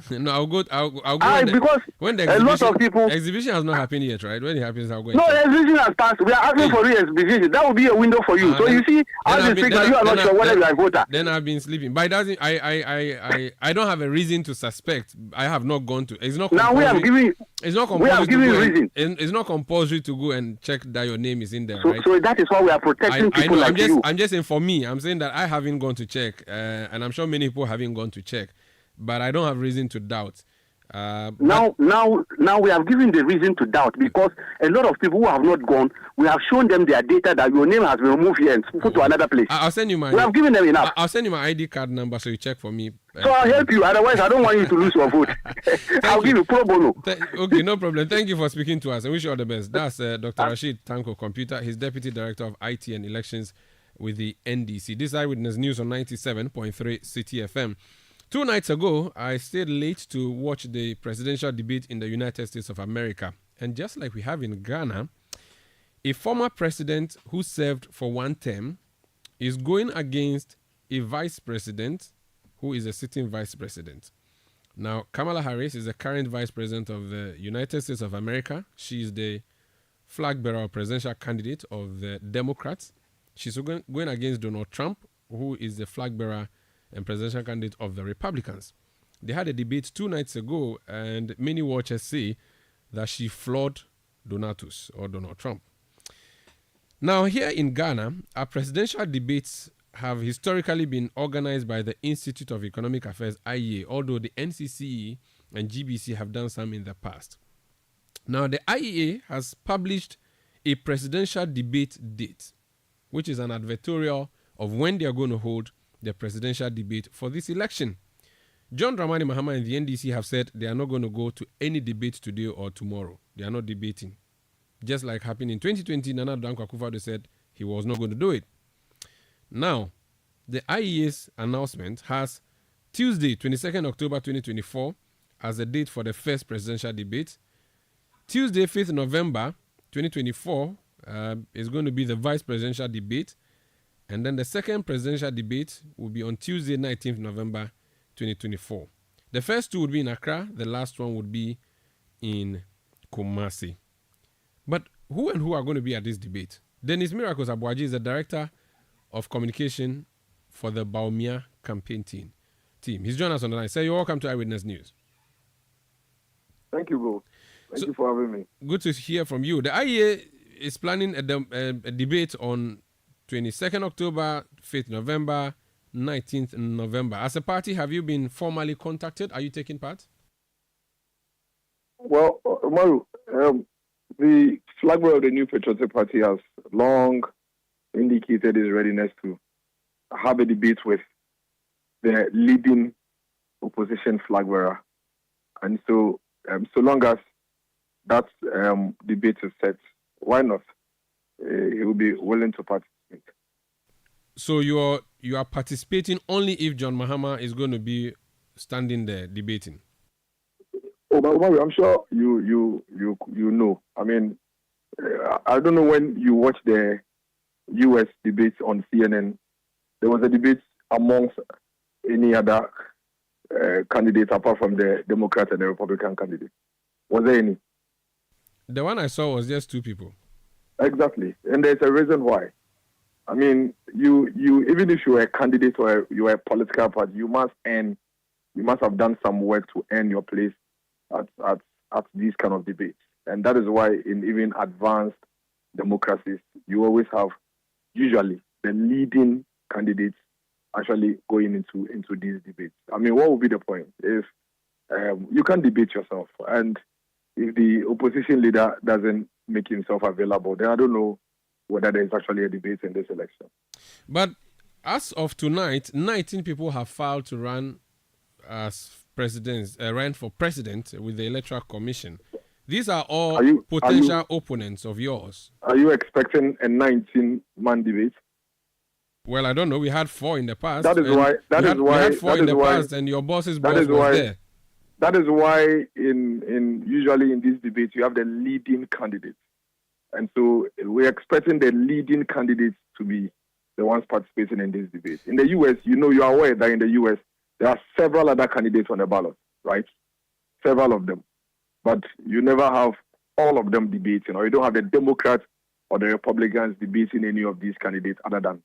No, I'll go. Because when the a lot of people exhibition has not happened yet, right? When it happens, I'll go. No, the exhibition has passed. We are asking for re-exhibition. That will be a window for you. So you see, as you speak, you are not sure whether you are a voter. Then I've been sleeping. But it doesn't. I don't have a reason to suspect. I have not gone to. It's not. Now we have given. It's not compulsory. We have given reason. It's not compulsory to go and check that your name is in there, so, right? So that is why we are protecting people like you. I'm just saying for me. I'm saying that I haven't gone to check, and I'm sure many people haven't gone to check. But I don't have reason to doubt. Now we have given the reason to doubt because a lot of people who have not gone, we have shown them their data that your name has been removed here and put to another place. I'll send you my. We have given them enough. I'll send you my ID card number so you check for me. So I'll help you. Otherwise, I don't want you to lose your vote. I'll give you pro bono. Okay, no problem. Thank you for speaking to us. I wish you all the best. That's Dr. Rashid Tanko Computer. He's Deputy Director of IT and Elections with the NDC. This Eyewitness News on 97.3 Citi FM. 2 nights ago, I stayed late to watch the presidential debate in the United States of America. And just like we have in Ghana, a former president who served for one term is going against a vice president who is a sitting vice president. Now, Kamala Harris is the current vice president of the United States of America. She is the flag bearer or presidential candidate of the Democrats. She's going against Donald Trump, who is the flag bearer and presidential candidate of the Republicans. They had a debate 2 nights ago, and many watchers say that she floored Donatus or Donald Trump. Now, here in Ghana, our presidential debates have historically been organized by the Institute of Economic Affairs, IEA, although the NCCE and GBC have done some in the past. Now, the IEA has published a presidential debate date, which is an advertorial of when they are going to hold the presidential debate for this election. John Dramani Mahama and the NDC have said they are not going to go to any debate today or tomorrow. They are not debating. Just like happened in 2020, Nana Dankwa Akufo-Addo said he was not going to do it. Now, the IEA's announcement has Tuesday, 22nd October 2024 as the date for the first presidential debate. Tuesday, 5th November 2024 is going to be the vice presidential debate. And then the second presidential debate will be on Tuesday, 19th November 2024. The first two would be in Accra. The last one would be in Kumasi. But who and who are going to be at this debate? Dennis Miracles Abuaji is the director of communication for the Baumia campaign team. He's joined us on the line. Sir, you're welcome to Eyewitness News. Thank you, Bo. Thank you for having me. Good to hear from you. The IEA is planning a debate on 22nd October, 5th November, 19th November. As a party, have you been formally contacted? Are you taking part? Well, Maru, the flag bearer of the New Patriotic Party has long indicated his readiness to have a debate with the leading opposition flag bearer. And so, so long as that debate is set, why not? He will be willing to participate. So you are participating only if John Mahama is going to be standing there debating? Oh, but Mario, I'm sure you know. I mean, I don't know when you watch the U.S. debates on CNN. There was a debate amongst any other candidates apart from the Democrat and the Republican candidate. Was there any? The one I saw was just two people. Exactly, and there's a reason why. I mean, you even if you are a candidate or you are a political party, you must have done some work to earn your place at these kind of debates. And that is why in even advanced democracies, you always have usually the leading candidates actually going into these debates. I mean, what would be the point if you can't debate yourself, and if the opposition leader doesn't make himself available, then I don't know whether there is actually a debate in this election. But as of tonight, 19 people have filed to run as presidents, ran for president with the Electoral Commission. These are all potential opponents of yours. Are you expecting a 19-man debate? Well, I don't know. We had 4 in the past. That is why. We had 4 in the past, and your boss's boss was there. That is why usually in these debates you have the leading candidates. And so we're expecting the leading candidates to be the ones participating in this debate. In the U.S., you are aware that in the U.S., there are several other candidates on the ballot, right? Several of them. But you never have all of them debating, or you don't have the Democrats or the Republicans debating any of these candidates other than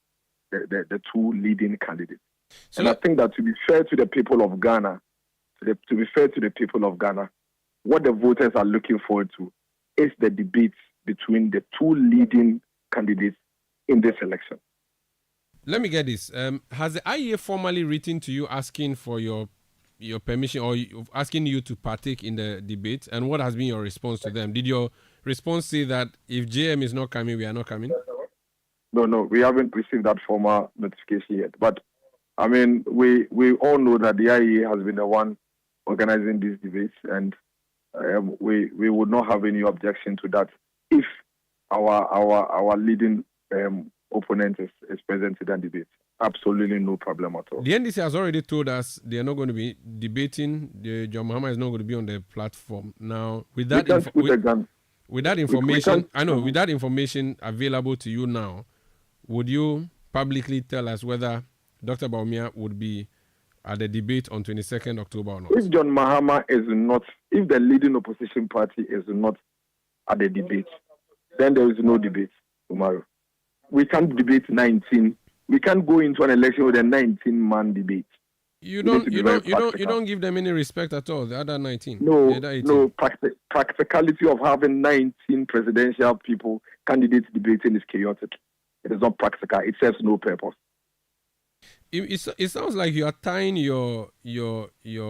the two leading candidates. So and I think that to be fair to the people of Ghana, what the voters are looking forward to is the debates between the two leading candidates in this election. Let me get this. Has the IEA formally written to you asking for your permission or asking you to partake in the debate? And what has been your response to them? Did your response say that if JM is not coming, we are not coming? No, we haven't received that formal notification yet. But, I mean, we all know that the IEA has been the one organizing these debates, and we would not have any objection to that if our leading opponent is present in that debate. Absolutely no problem at all. The NDC has already told us they are not going to be debating. John Mahama is not going to be on the platform. Now, with that information available to you now, would you publicly tell us whether Dr. Baumia would be at the debate on 22nd October or not? If John Mahama is not, if the leading opposition party is not at the debate, then there is no debate tomorrow. We can't debate 19. We can't go into an election with a 19-man debate. You don't give them any respect at all. The other 19. No. Practicality of having 19 presidential candidates debating is chaotic. It is not practical. It serves no purpose. It sounds like you are tying your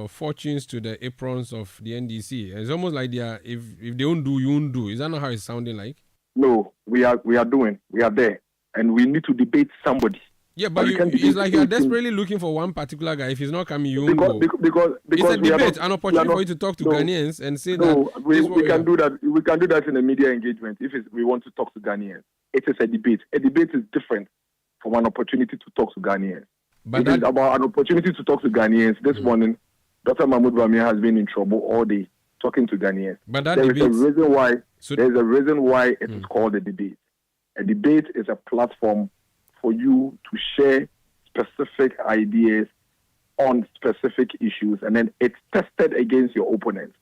fortunes to the aprons of the NDC. It's almost like if they won't do, you won't do. Is that not how it's sounding like? No, we are there, and we need to debate somebody. Yeah, but it's like you're desperately looking for one particular guy. If he's not coming, you won't go. Because it's a debate, an opportunity for you to talk to Ghanaians and say that. We can do that. We can do that in a media engagement if we want to talk to Ghanaians. It is a debate. A debate is different from an opportunity to talk to Ghanaians. But it is about an opportunity to talk to Ghanaians. This morning, Dr. Mahmoud Bawumia has been in trouble all day talking to Ghanaians. But that there is a reason why. There is a reason why it is called a debate. A debate is a platform for you to share specific ideas on specific issues, and then it's tested against your opponents.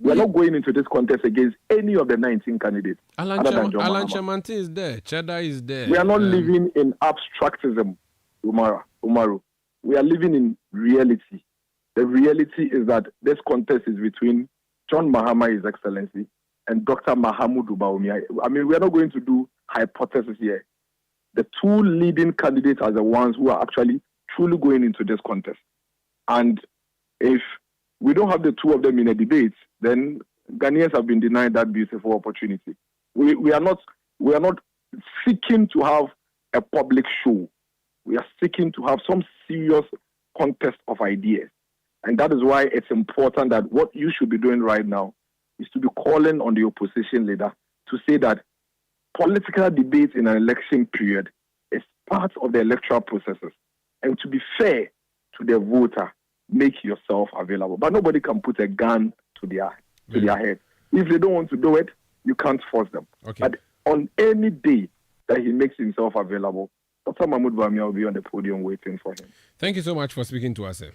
We are not going into this contest against any of the 19 candidates. Alan Chamanti is there. Cheddar is there. We are not living in abstractism, Umaru. We are living in reality. The reality is that this contest is between John Mahama, His Excellency, and Dr. Mahmoud Bawumia. I mean, we are not going to do hypothesis here. The two leading candidates are the ones who are actually truly going into this contest. And if we don't have the two of them in a debate, then Ghanaians have been denied that beautiful opportunity. We are not seeking to have a public show. We are seeking to have some serious contest of ideas. And that is why it's important that what you should be doing right now is to be calling on the opposition leader to say that political debate in an election period is part of the electoral processes. And to be fair to the voter, make yourself available. But nobody can put a gun to their head. If they don't want to do it, you can't force them. Okay. But on any day that he makes himself available, Dr. Mahmoud Bawumia will be on the podium waiting for him. Thank you so much for speaking to us, sir.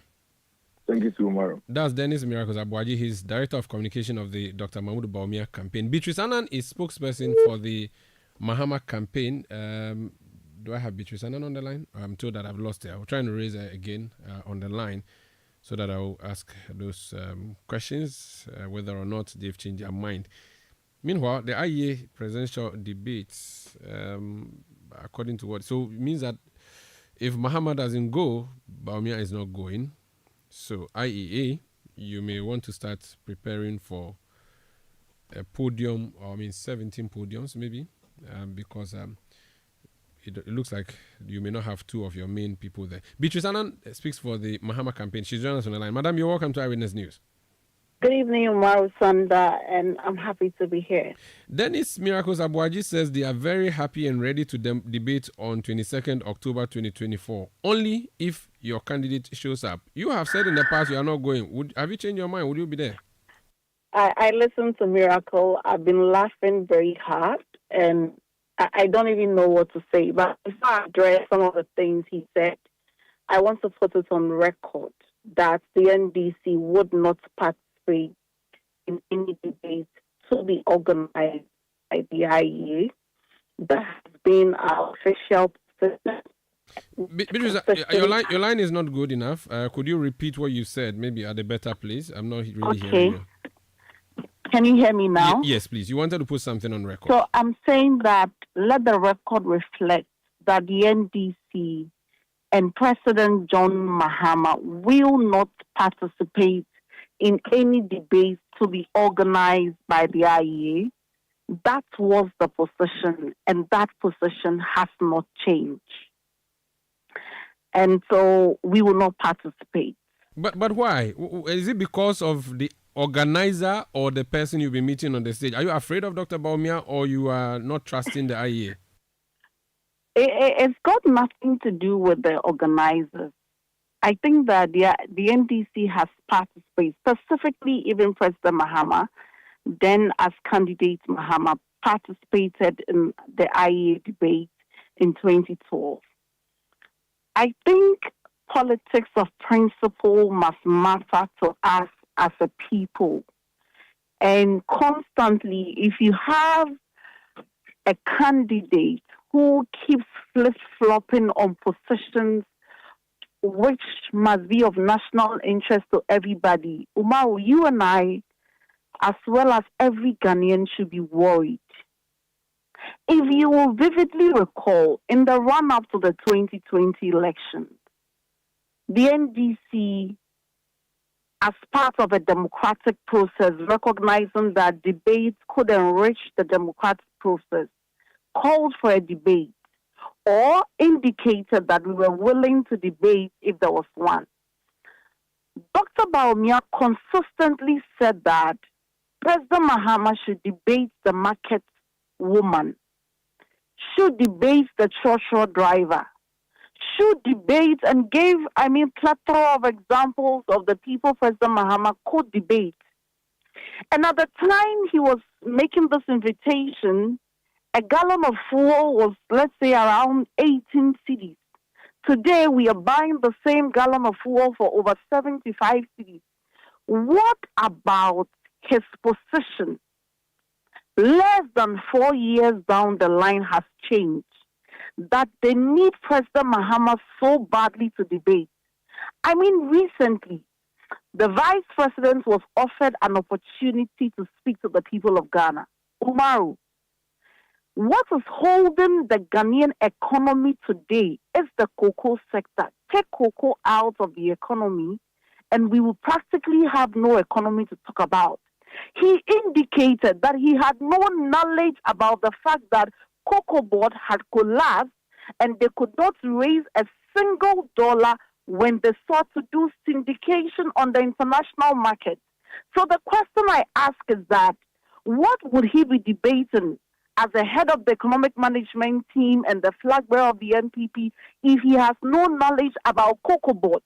Thank you, Umaru. That's Dennis Miracles Abuaji. He's Director of Communication of the Dr. Mahmoud Bawumia campaign. Beatrice Annan is spokesperson for the Mahama campaign. Do I have Beatrice Annan on the line? I'm told that I've lost her. I'm trying to raise her again on the line so that I'll ask those questions, whether or not they've changed their mind. Meanwhile, the IEA presidential debates, according to what... So it means that if Mahama doesn't go, Bawumia is not going. So IEA, you may want to start preparing for a podium, or 17 podiums maybe, because it looks like you may not have two of your main people there. Beatrice Annan speaks for the Mahama campaign. She's joining us on the line. Madam, you're welcome to Eyewitness News. Good evening, Umaru Sanda, and I'm happy to be here. Dennis Miracles Abuaji says they are very happy and ready to debate on 22nd October 2024, only if your candidate shows up. You have said in the past you are not going. Have you changed your mind? Would you be there? I listened to Miracle. I've been laughing very hard, and I don't even know what to say. But before I address some of the things he said, I want to put it on record that the NDC would not participate in any debate to be organized by the IEA. That has been our official position. Beatrice, your line is not good enough. Could you repeat what you said, maybe at a better place? I'm not really hearing you. Can you hear me now? Yes, please. You wanted to put something on record. So I'm saying that let the record reflect that the NDC and President John Mahama will not participate in any debate to be organized by the IEA. That was the position, and that position has not changed. And so we will not participate. But why? Is it because of the organizer or the person you'll be meeting on the stage? Are you afraid of Dr. Bawumia, or you are not trusting the IEA? It's got nothing to do with the organizers. I think that the NDC has participated, specifically even President Mahama, then as candidate Mahama, participated in the IEA debate in 2012. I think politics of principle must matter to us as a people. And constantly, if you have a candidate who keeps flip-flopping on positions which must be of national interest to everybody, Umaru, you and I, as well as every Ghanaian, should be worried. If you will vividly recall, in the run-up to the 2020 election, the NDC, as part of a democratic process, recognizing that debates could enrich the democratic process, called for a debate or indicated that we were willing to debate if there was one. Dr. Baumia consistently said that President Mahama should debate the market woman, should debate the trotro driver, should debate, and gave, plethora of examples of the people President Mahama could debate. And at the time he was making this invitation, a gallon of fuel was, let's say, around 18 cedis. Today, we are buying the same gallon of fuel for over 75 cedis. What about his position? Less than 4 years down the line has changed. That they need President Mahama so badly to debate. Recently, the vice president was offered an opportunity to speak to the people of Ghana. Umaru, what is holding the Ghanaian economy today is the cocoa sector. Take cocoa out of the economy, and we will practically have no economy to talk about. He indicated that he had no knowledge about the fact that Cocoa Board had collapsed and they could not raise a single dollar when they sought to do syndication on the international market. So the question I ask is that, what would he be debating as the head of the economic management team and the flag bearer of the NPP if he has no knowledge about Cocoa Board?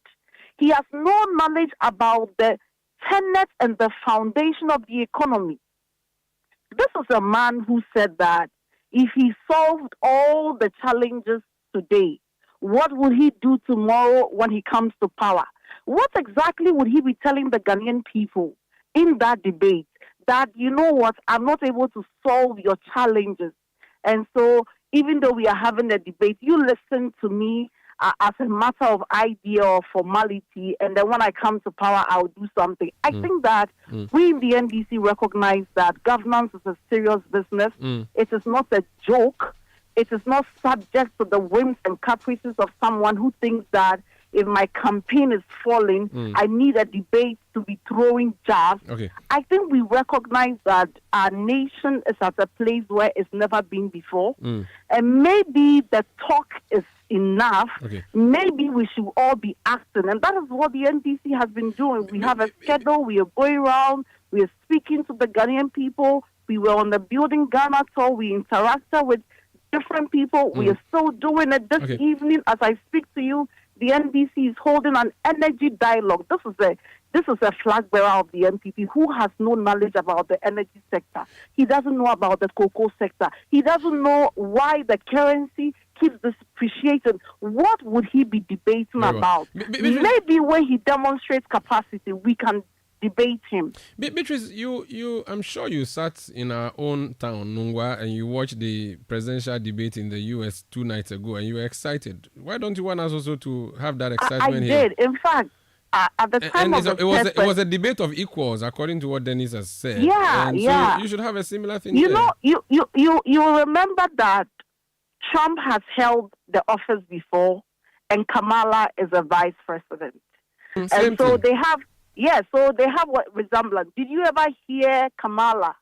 He has no knowledge about the tenets and the foundation of the economy. This is a man who said that if he solved all the challenges today, what will he do tomorrow when he comes to power? What exactly would he be telling the Ghanaian people in that debate? That, you know what, I'm not able to solve your challenges. And so even though we are having a debate, you listen to me as a matter of idea or formality, and then when I come to power, I'll do something. I think that we in the NDC recognize that governance is a serious business. It is not a joke. It is not subject to the whims and caprices of someone who thinks that if my campaign is falling, I need a debate to be throwing jabs. Okay. I think we recognize that our nation is at a place where it's never been before. And maybe the talk is enough. Okay. Maybe we should all be acting. And that is what the NDC has been doing. We have a schedule. We are going around. We are speaking to the Ghanaian people. We were on the Building Ghana tour. We interacted with different people. We are still doing it this evening as I speak to you. The NDC is holding an energy dialogue. This is a flag bearer of the NPP who has no knowledge about the energy sector. He doesn't know about the cocoa sector. He doesn't know why the currency keeps depreciating. What would he be debating about? Maybe when he demonstrates capacity, we can debate him. Beatrice, you, I'm sure you sat in our own town, Nungwa, and you watched the presidential debate in the US 2 nights ago, and you were excited. Why don't you want us also to have that excitement here? I did. In fact, at the time it was a debate of equals, according to what Dennis has said. Yeah, so you should have a similar thing. You know, you remember that Trump has held the office before, and Kamala is a vice president, and so they have. Yeah, so they have what resemblance. Did you ever hear Kamala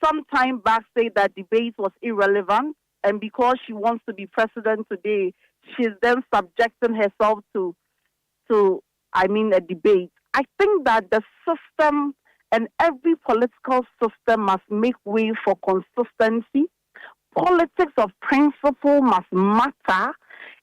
some time back say that debate was irrelevant, and because she wants to be president today, she's then subjecting herself to a debate? I think that the system and every political system must make way for consistency. Politics of principle must matter.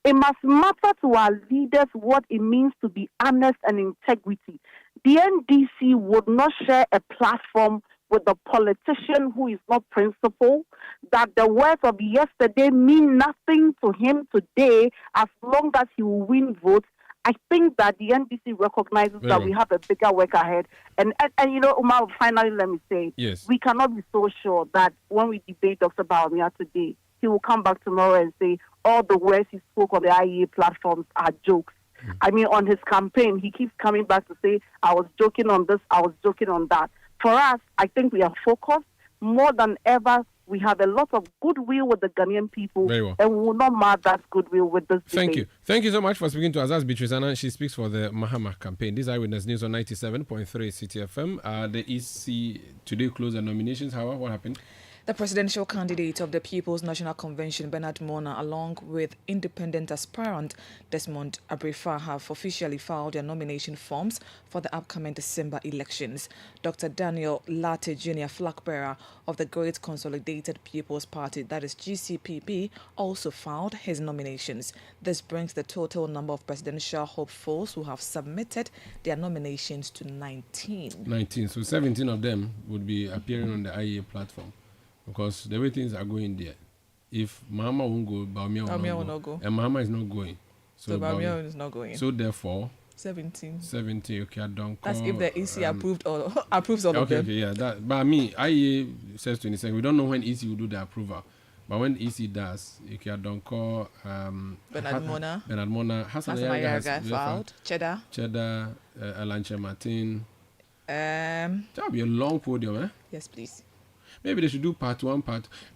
It must matter to our leaders what it means to be honest and integrity. The NDC would not share a platform with a politician who is not principled, that the words of yesterday mean nothing to him today as long as he will win votes. I think that the NDC recognizes that we have a bigger work ahead. And you know, Umar, finally, let me say, we cannot be so sure that when we debate Dr. Baumia today, he will come back tomorrow and say all the words he spoke on the IEA platforms are jokes. I mean, on his campaign, he keeps coming back to say, I was joking on this, I was joking on that. For us, I think we are focused. More than ever, we have a lot of goodwill with the Ghanaian people. Very well. And we will not mar that goodwill with this Thank debate. you. Thank you so much for speaking to us. That's Beatrice Anna. She speaks for the Mahama campaign. This is Eyewitness News on 97.3 Citi FM. The EC today closed the nominations. However, what happened? The presidential candidate of the People's National Convention, Bernard Mona, along with independent aspirant Desmond Abrifa, have officially filed their nomination forms for the upcoming December elections. Dr. Daniel Latte Jr., flag bearer of the Great Consolidated People's Party, that is GCPP, also filed his nominations. This brings the total number of presidential hopefuls who have submitted their nominations to 19. 19. So 17 of them would be appearing on the IEA platform. Because the way things are going there, if Mahama won't go, Bawumia will not go. And Mahama is not going. So Bawumia is not going. So therefore, 17. 17, okay, I don't call. That's if the EC approves all of them. Okay, yeah. That, but me, IEA says 22nd. We don't know when EC will do the approval. But when EC does, okay, I don't call Bernard Mona, Hassan Ayaga filed. Cheddar, Alanche Martin. That will be a long podium, eh? Yes, please. Maybe they should do part 1,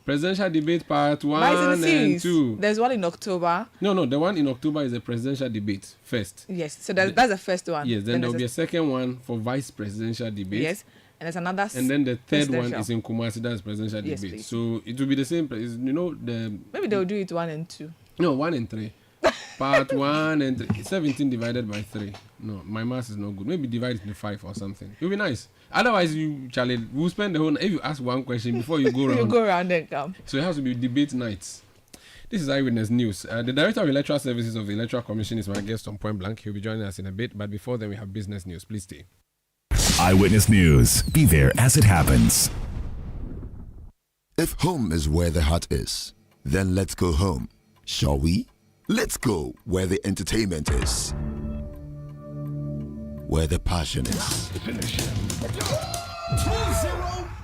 presidential debate part 1 and 2. There's one in October. No, the one in October is a presidential debate first. Yes, so that's the first one. Yes, then there'll be a second one for vice presidential debate. Yes, and there's another. And then the third one is in Kumasi, that's presidential yes, debate. Please. So it will be the same. Maybe they'll do it 1 and 2. No, 1 and 3. Part 1 and 3. 17 divided by 3. No, my math is not good. Maybe divide it into 5 or something. It'll be nice. Otherwise, Charlie, we'll spend the whole night. If you ask one question before you go around. You go around and come. So it has to be debate nights. This is Eyewitness News. The Director of Electoral Services of the Electoral Commission is my guest on Point Blank. He'll be joining us in a bit. But before then, we have business news. Please stay. Eyewitness News. Be there as it happens. If home is where the heart is, then let's go home. Shall we? Let's go where the entertainment is. Where the passion is.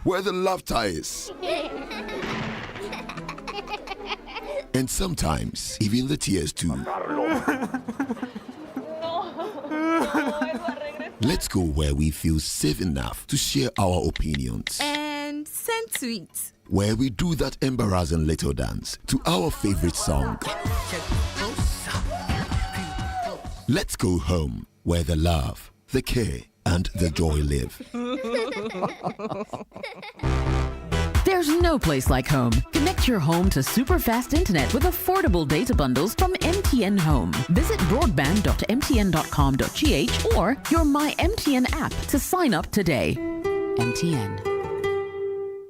Where the laughter is. And sometimes even the tears too. Let's go where we feel safe enough to share our opinions. And send tweets. Where we do that embarrassing little dance to our favorite song. Let's go home where the love, the care, and the joy live. There's no place like home. Connect your home to super fast internet with affordable data bundles from MTN Home. Visit broadband.mtn.com.gh or your My MTN app to sign up today. MTN.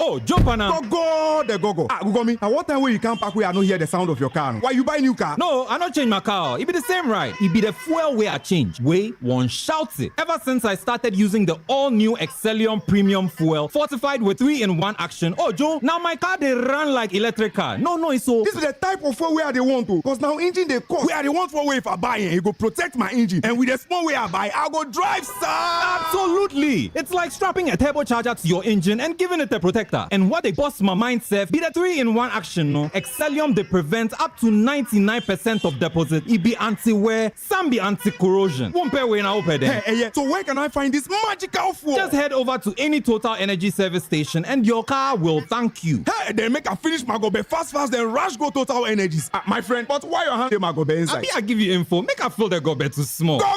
Oh, jump on now. Go, Google me. Now, what time will you come back where I don't hear the sound of your car? Why you buy new car? No, I not change my car. It be the same, right? It be the fuel where I change. Way one shouts it. Ever since I started using the all-new Excellium Premium Fuel, fortified with 3-in-1 action. Oh, Joe, now my car they run like electric car. No, it's so. This is the type of fuel where they want to. Because now engine they cost. Where they want for way if I buy it, it go protect my engine. And with the small way I buy, I go drive, sir. Absolutely. It's like strapping a turbocharger to your engine and giving it a protector. And what they bust my mind, Seth, be the 3-in-1 action, no? Excellium, they prevent up to 99% of deposit. It be anti-wear, some be anti-corrosion. Won't pay when I open them. Hey, so where can I find this magical fuel? Just head over to any Total Energy service station and your car will thank you. Hey, then make a finish my gobe fast, then rush go Total Energies. My friend, but why your hand my gobe inside? I give you info. Make her feel the gobe too small. Go.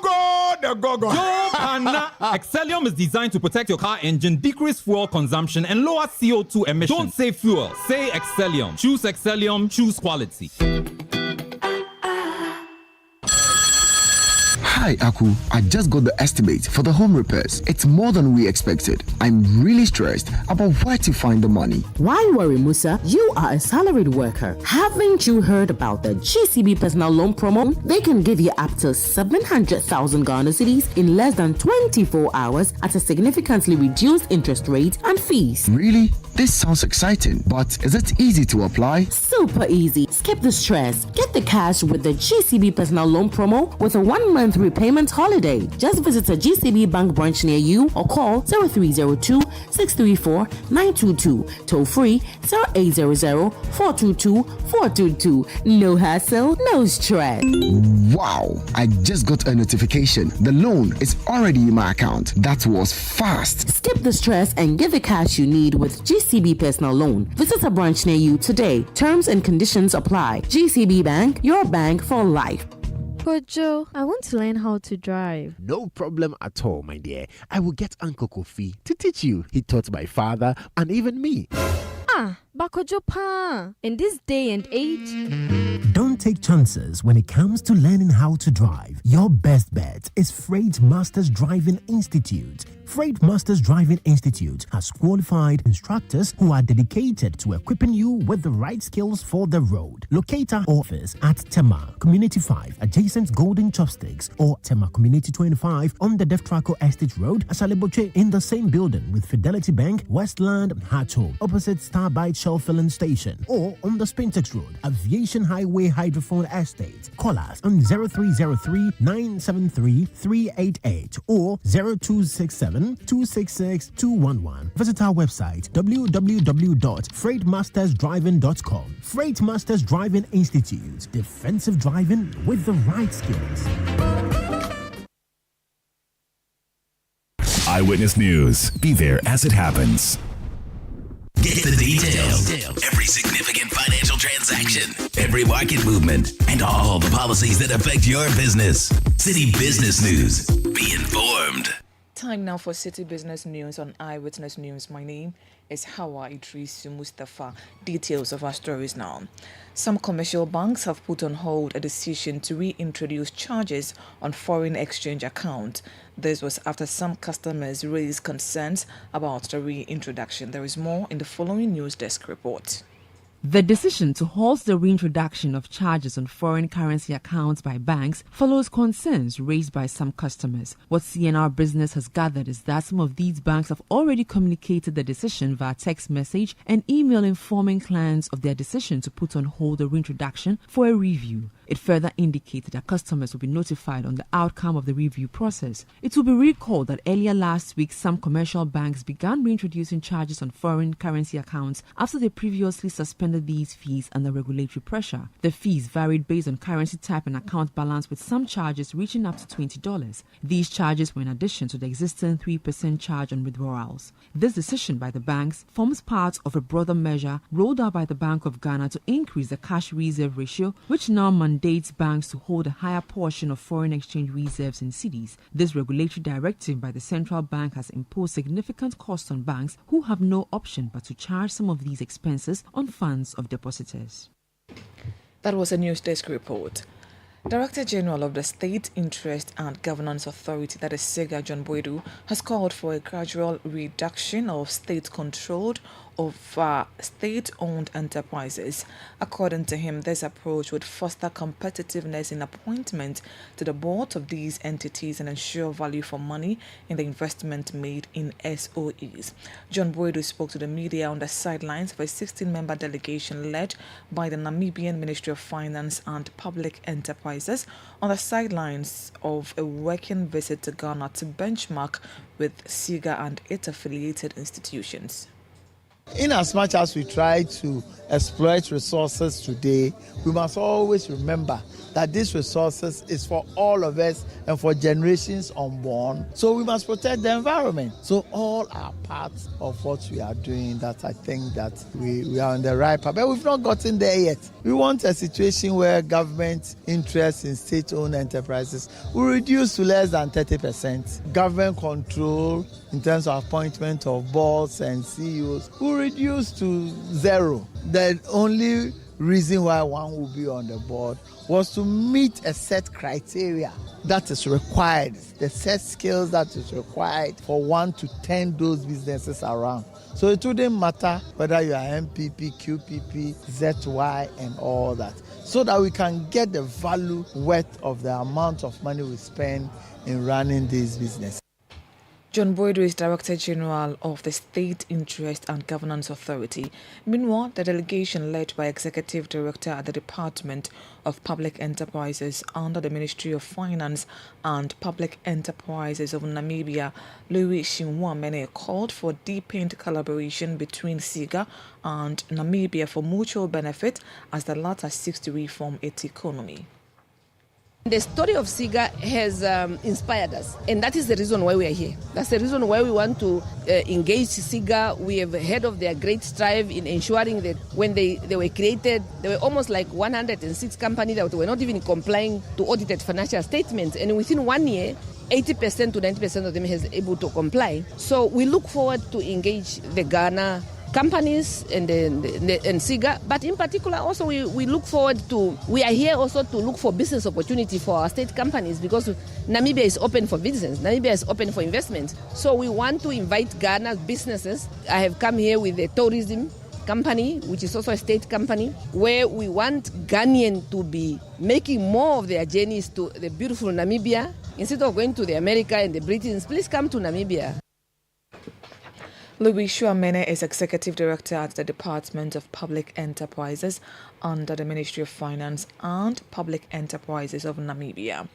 Yo, Anna. Excellium is designed to protect your car engine, decrease fuel consumption, and lower CO2 emissions. Don't say fuel, say Excellium. Choose Excellium, choose quality. Hi, Aku. I just got the estimate for the home repairs. It's more than we expected. I'm really stressed about where to find the money. Why worry, Musa? You are a salaried worker. Haven't you heard about the GCB personal loan promo? They can give you up to 700,000 Ghana cedis in less than 24 hours at a significantly reduced interest rate and fees. Really? This sounds exciting, but is it easy to apply? Super easy. Skip the stress. Get the cash with the GCB personal loan promo with a 1-month repayment holiday. Just visit a GCB bank branch near you or call 0302-634-922. Toll free 0800-422-422. No hassle, no stress. Wow, I just got a notification. The loan is already in my account. That was fast. Skip the stress and get the cash you need with GCB personal loan. Visit a branch near you today. Terms and conditions apply. GCB Bank, your bank for life. But Joe, I want to learn how to drive. No problem at all, my dear. I will get Uncle Kofi to teach you. He taught my father and even me. Bakojo pa. In this day and age. Don't take chances when it comes to learning how to drive. Your best bet is Freight Masters Driving Institute. Freight Masters Driving Institute has qualified instructors who are dedicated to equipping you with the right skills for the road. Locate our office at Tema Community 5, adjacent Golden Chopsticks, or Tema Community 25 on the Deftraco Estate Road, Asaleboche, in the same building with Fidelity Bank, Westland, Hatchhold, opposite Starbite Shell Filling Station, or on the Spintex Road, Aviation Highway Hydrophone Estate. Call us on 0303 973 388 or 0267 266 211. Visit our website www.freightmastersdriving.com. Freight Masters Driving Institute. Defensive driving with the right skills. Eyewitness News. Be there as it happens. Get the details. Every significant financial transaction, every market movement, and all the policies that affect your business. Citi Business News. Be informed. Time now for Citi Business News on Eyewitness News. My name is Hawa Idrisu Mustafa. Details of our stories now. Some commercial banks have put on hold a decision to reintroduce charges on foreign exchange accounts. This was after some customers raised concerns about the reintroduction. There is more in the following News Desk report. The decision to halt the reintroduction of charges on foreign currency accounts by banks follows concerns raised by some customers. What CNR Business has gathered is that some of these banks have already communicated the decision via text message and email informing clients of their decision to put on hold the reintroduction for a review. It further indicated that customers will be notified on the outcome of the review process. It will be recalled that earlier last week, some commercial banks began reintroducing charges on foreign currency accounts after they previously suspended these fees under regulatory pressure. The fees varied based on currency type and account balance, with some charges reaching up to $20. These charges were in addition to the existing 3% charge on withdrawals. This decision by the banks forms part of a broader measure rolled out by the Bank of Ghana to increase the cash reserve ratio, which now mandates banks to hold a higher portion of foreign exchange reserves in cedis. This regulatory directive by the central bank has imposed significant costs on banks who have no option but to charge some of these expenses on funds of depositors. That was a News Desk report. Director General of the State Interest and Governance Authority, that is SIGA, John Boydu, has called for a gradual reduction of state-controlled of state-owned enterprises. According to him, this approach would foster competitiveness in appointment to the board of these entities and ensure value for money in the investment made in SOEs. John Boydu spoke to the media on the sidelines of a 16-member delegation led by the Namibian Ministry of Finance and Public Enterprises on the sidelines of a working visit to Ghana to benchmark with SIGA and its affiliated institutions. In as much as we try to exploit resources today, we must always remember that these resources is for all of us and for generations unborn. So we must protect the environment. So all are parts of what we are doing. That I think that we are on the right path. But we've not gotten there yet. We want a situation where government interest in state-owned enterprises will reduce to less than 30%. Government control in terms of appointment of boards and CEOs will reduce to zero. The only reason why one will be on the board was to meet a set criteria that is required, the set skills that is required for one to turn those businesses around. So it wouldn't matter whether you are MPP, QPP, ZY and all that, so that we can get the value worth of the amount of money we spend in running these businesses. John Boydu is Director General of the State Interest and Governance Authority. Meanwhile, the delegation led by Executive Director at the Department of Public Enterprises under the Ministry of Finance and Public Enterprises of Namibia, Louis Shinwamene, called for deepened collaboration between SIGA and Namibia for mutual benefit as the latter seeks to reform its economy. The story of SIGA has inspired us, and that is the reason why we are here. That's the reason why we want to engage SIGA. We have heard of their great strive in ensuring that when they were created, there were almost like 106 companies that were not even complying to audited financial statements, and within 1 year, 80% to 90% of them has able to comply. So we look forward to engage the Ghana companies and SIGA, but in particular also we are here also to look for business opportunity for our state companies, because Namibia is open for business, Namibia is open for investment. So we want to invite Ghana's businesses. I have come here with a tourism company, which is also a state company, where we want Ghanaian to be making more of their journeys to the beautiful Namibia. Instead of going to the America and the Britons, please come to Namibia. Louis Shuamene is Executive Director at the Department of Public Enterprises under the Ministry of Finance and Public Enterprises of Namibia.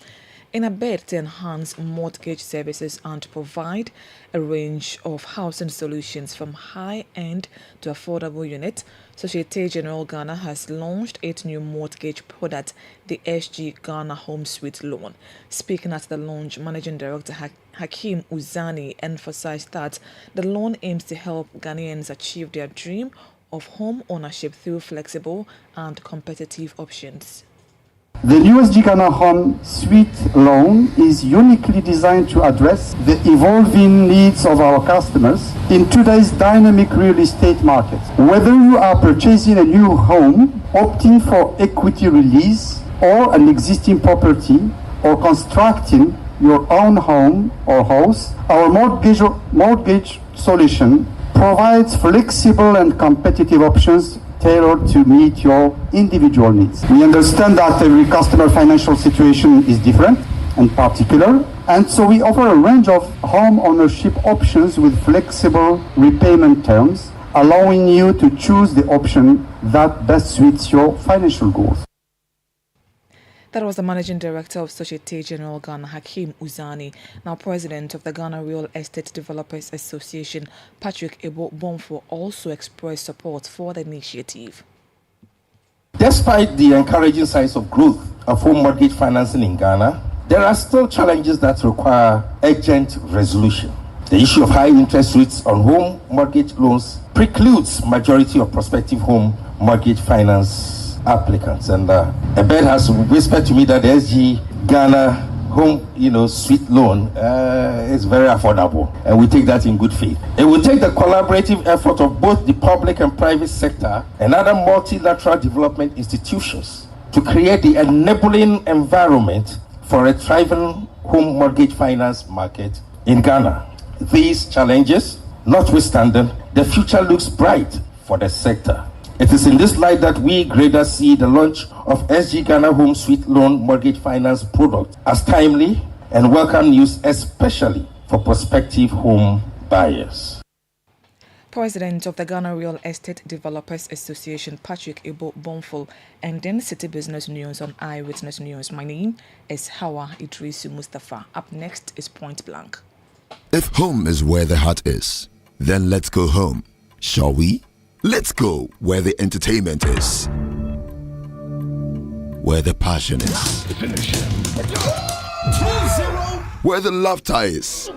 In a bid to enhance mortgage services and provide a range of housing solutions from high-end to affordable units, Societe Generale Ghana has launched its new mortgage product, the SG Ghana Home Suite Loan. Speaking at the launch, Managing Director Hakeem Uzani emphasized that the loan aims to help Ghanaians achieve their dream of home ownership through flexible and competitive options. The new SG Ghana Home Suite Loan is uniquely designed to address the evolving needs of our customers in today's dynamic real estate market. Whether you are purchasing a new home, opting for equity release or an existing property, or constructing your own home or house, our mortgage solution provides flexible and competitive options tailored to meet your individual needs. We understand that every customer financial situation is different and particular, and so we offer a range of home ownership options with flexible repayment terms, allowing you to choose the option that best suits your financial goals. That was the Managing Director of Societe Generale Ghana, Hakeem Uzani. Now, President of the Ghana Real Estate Developers Association, Patrick Ebo Bonfo, also expressed support for the initiative. Despite the encouraging signs of growth of home mortgage financing in Ghana, there are still challenges that require urgent resolution. The issue of high interest rates on home mortgage loans precludes majority of prospective home mortgage finance applicants, and a bed has whispered to me that the SG Ghana Home Suite Loan is very affordable, and we take that in good faith. It will take the collaborative effort of both the public and private sector and other multilateral development institutions to create the enabling environment for a thriving home mortgage finance market in Ghana. These challenges notwithstanding, the future looks bright for the sector. It is in this light that we greater see the launch of SG Ghana Home Suite Loan Mortgage Finance product as timely and welcome news, especially for prospective home buyers. President of the Ghana Real Estate Developers Association, Patrick Ebo Bonfo, and then City Business News on Eyewitness News. My name is Hawa Idrisu Mustafa. Up next is Point Blank. If home is where the heart is, then let's go home, shall we? Let's go where the entertainment is, where the passion is, where the laughter is,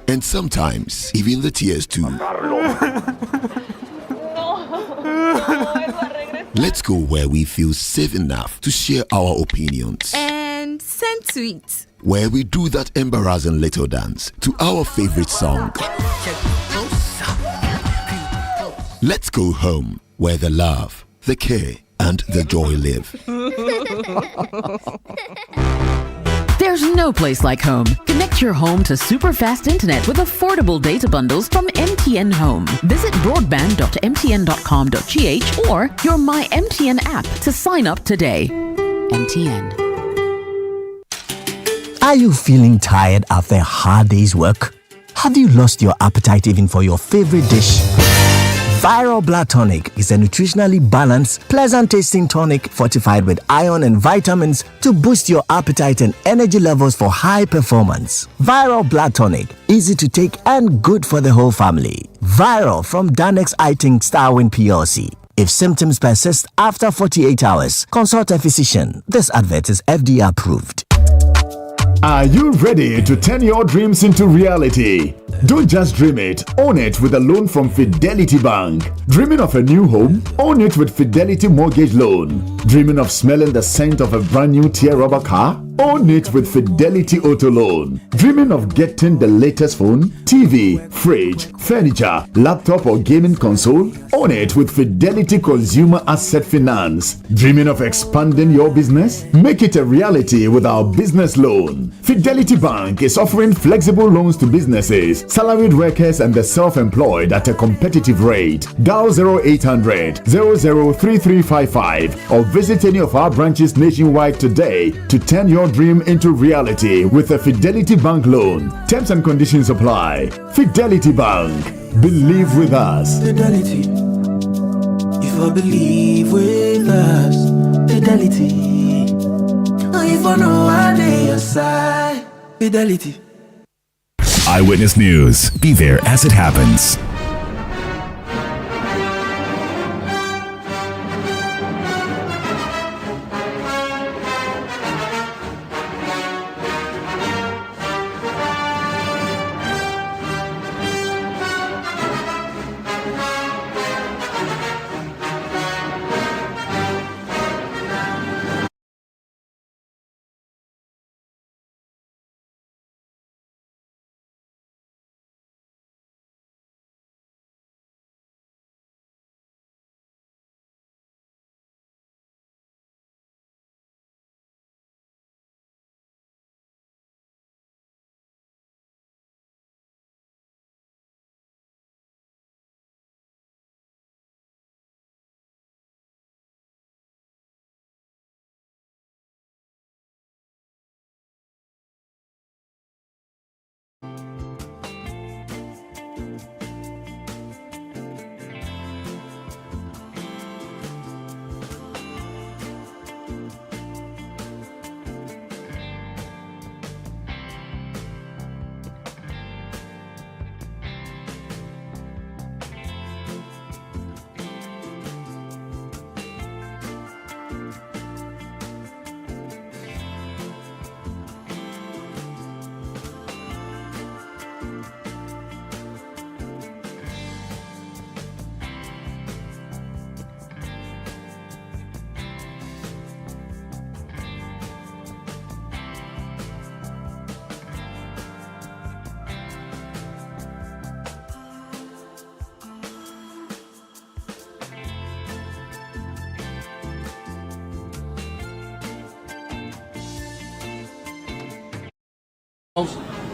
and sometimes even the tears too. Let's go where we feel safe enough to share our opinions and send tweets, where we do that embarrassing little dance to our favorite song. Let's go home where the love, the care, and the joy live. There's no place like home. Connect your home to super fast internet with affordable data bundles from MTN Home. Visit broadband.mtn.com.gh or your My MTN app to sign up today. MTN. Are you feeling tired after a hard day's work? Have you lost your appetite even for your favorite dish? Viral Blood Tonic is a nutritionally balanced, pleasant-tasting tonic fortified with iron and vitamins to boost your appetite and energy levels for high performance. Viral Blood Tonic, easy to take and good for the whole family. Viral from Danex Iting Starwin PLC. If symptoms persist after 48 hours, consult a physician. This advert is FDA approved. Are you ready to turn your dreams into reality? Don't just dream it, own it with a loan from Fidelity Bank. Dreaming of a new home? Own it with Fidelity Mortgage Loan. Dreaming of smelling the scent of a brand new tear rubber car? Own it with Fidelity Auto Loan. Dreaming of getting the latest phone, TV, fridge, furniture, laptop or gaming console? Own it with Fidelity Consumer Asset Finance. Dreaming of expanding your business? Make it a reality with our business loan. Fidelity Bank is offering flexible loans to businesses, salaried workers and the self-employed at a competitive rate. Dial 0800 003355 or visit any of our branches nationwide today to turn your dream into reality with a Fidelity Bank loan. Terms and conditions apply. Fidelity Bank. Believe with us. Fidelity. If I believe with us, Fidelity. If I know I lay aside, Fidelity. Eyewitness News. Be there as it happens.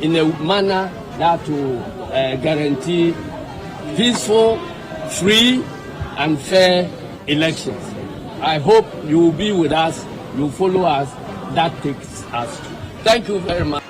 In a manner that will guarantee peaceful, free, and fair elections. I hope you will be with us, you will follow us. That takes us. Thank you very much.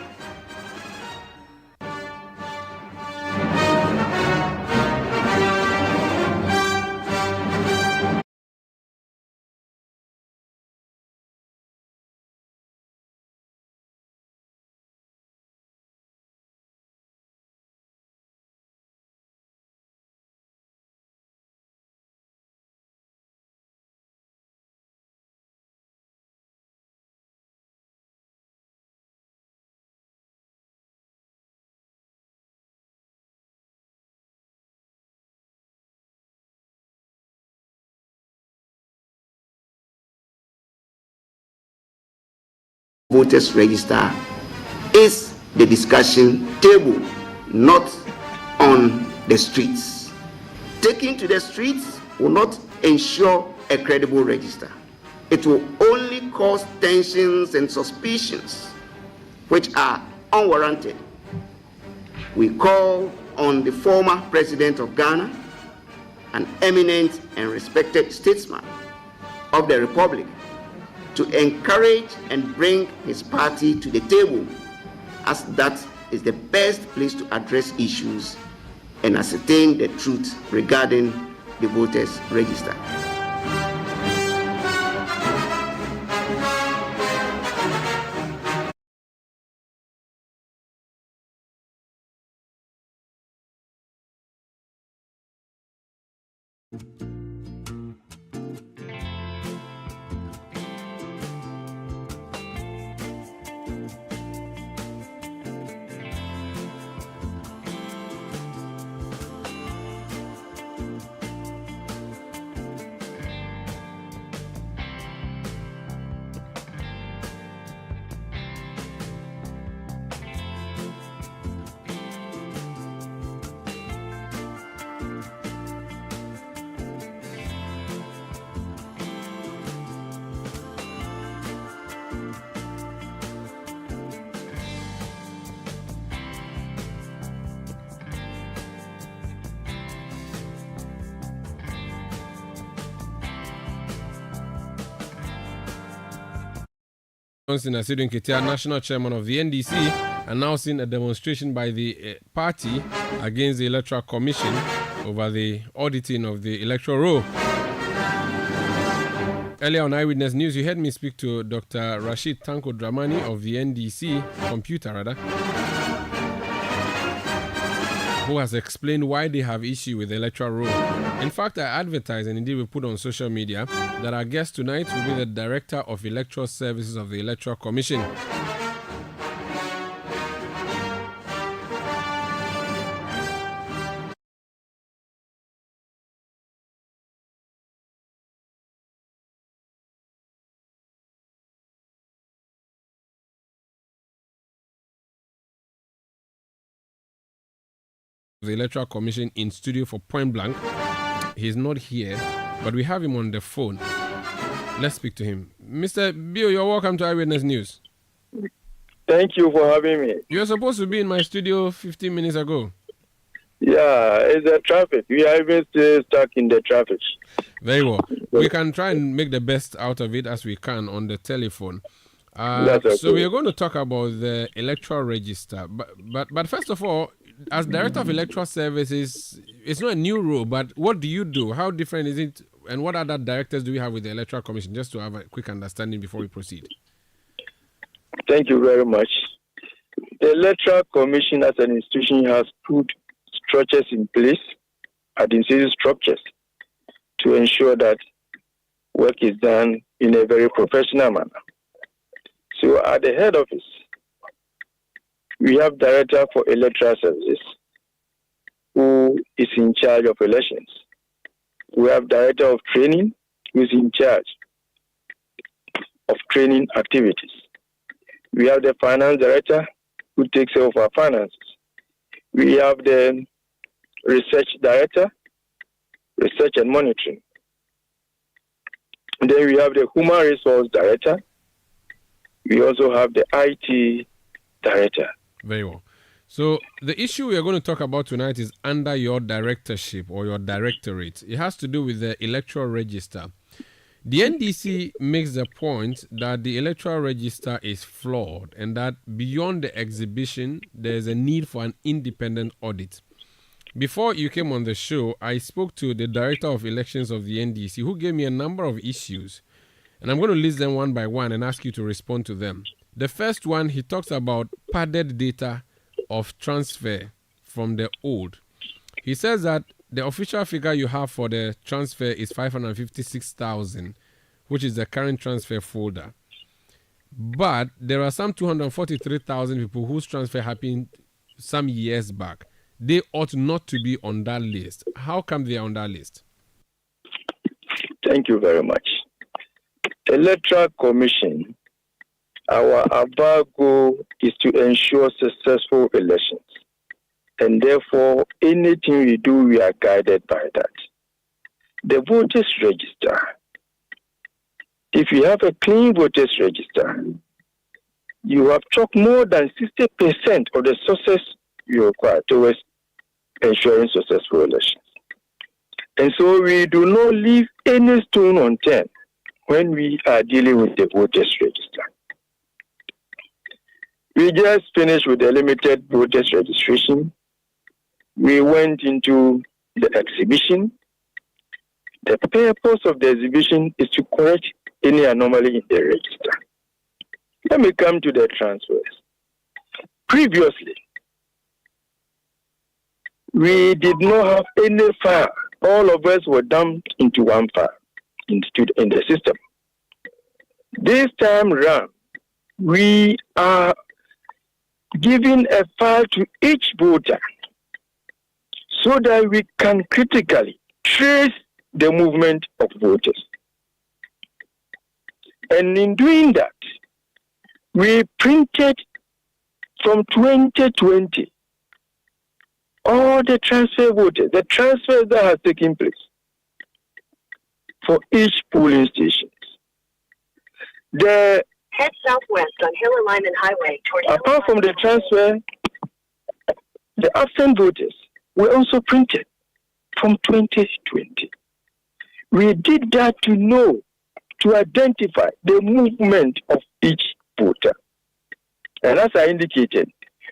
Voters register is the discussion table, not on the streets. Taking to the streets will not ensure a credible register. It will only cause tensions and suspicions which are unwarranted. We call on the former president of Ghana, an eminent and respected statesman of the Republic, to encourage and bring his party to the table, as that is the best place to address issues and ascertain the truth regarding the voters' register. Johnson Asidun Ketia, national chairman of the NDC, announcing a demonstration by the party against the Electoral Commission over the auditing of the electoral roll. Earlier on Eyewitness News, you heard me speak to Dr. Rashid Tanko Dramani of the NDC, who has explained why they have issue with the electoral roll. In fact, I advertised and indeed we put on social media that our guest tonight will be the Director of Electoral Services of the Electoral Commission. The Electoral Commission in studio for Point Blank. He's not here, but we have him on the phone. Let's speak to him. Mr. Bill, you're welcome to Eyewitness News. Thank you for having me. You were supposed to be in my studio 15 minutes ago. Yeah, it's the traffic. We are even still stuck in the traffic. Very well. We can try and make the best out of it as we can on the telephone. So we are going to talk about the electoral register. But first of all, as Director of Electoral Services, it's not a new role, but what do you do? How different is it? And what other directors do we have with the Electoral Commission? Just to have a quick understanding before we proceed. Thank you very much. The Electoral Commission as an institution has put structures in place, administrative structures, to ensure that work is done in a very professional manner. So at the head office, we have Director for Electoral Services, who is in charge of elections. We have Director of Training, who is in charge of training activities. We have the Finance Director, who takes care of our finances. We have the Research Director, Research and Monitoring. And then we have the Human Resource Director. We also have the IT Director. Very well. So the issue we are going to talk about tonight is under your directorship or your directorate. It has to do with the electoral register. The NDC makes the point that the electoral register is flawed and that beyond the exhibition, there is a need for an independent audit. Before you came on the show, I spoke to the Director of Elections of the NDC, who gave me a number of issues. And I'm going to list them one by one and ask you to respond to them. The first one, he talks about padded data of transfer from the old. He says that the official figure you have for the transfer is 556,000, which is the current transfer folder. But there are some 243,000 people whose transfer happened some years back. They ought not to be on that list. How come they are on that list? Thank you very much. Electoral Commission, our goal is to ensure successful elections. And therefore, anything we do, we are guided by that. The voters register. If you have a clean voters register, you have chalked more than 60% of the success you require towards ensuring successful elections. And so we do not leave any stone unturned when we are dealing with the voters register. We just finished with the limited voters registration. We went into the exhibition. The purpose of the exhibition is to correct any anomaly in the register. Let me come to the transfers. Previously, we did not have any file. All of us were dumped into one file in the system. This time round, we are giving a file to each voter so that we can critically trace the movement of voters. And in doing that, we printed from 2020 all the transfer voters, the transfers that have taken place for each polling station. The head southwest on Hill Alignment Highway toward apart from the transfer, the absent voters were also printed from 2020. We did that to know, to identify the movement of each voter. And as I indicated,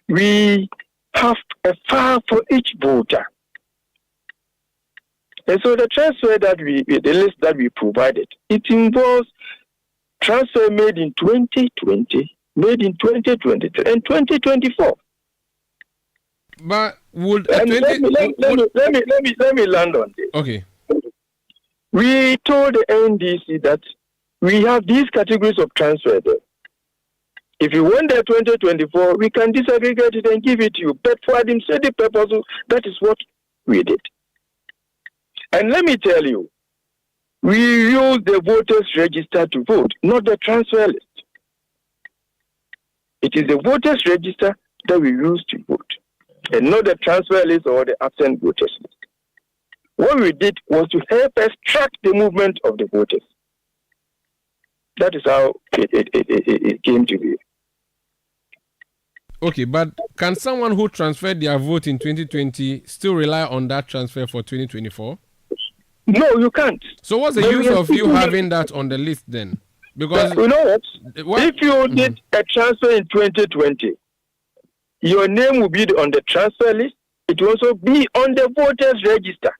we have a file for each voter. And so the transfer the list that we provided, it involves transfer made in 2020, made in 2023, and 2024. But would let me land on this. Okay. We told the NDC that we have these categories of transfer there. If you want the 2024, we can disaggregate it and give it to you. But for administrative purposes, that is what we did. And let me tell you, we use the voters register to vote, not the transfer list. It is the voters register that we use to vote, and not the transfer list or the absent voters list. What we did was to help us track the movement of the voters. That is how it came to be. Okay, but can someone who transferred their vote in 2020 still rely on that transfer for 2024? No, you can't. So what's the use of you having that on the list then? Because you know what? If you did a transfer in 2020, your name will be on the transfer list. It will also be on the voters register.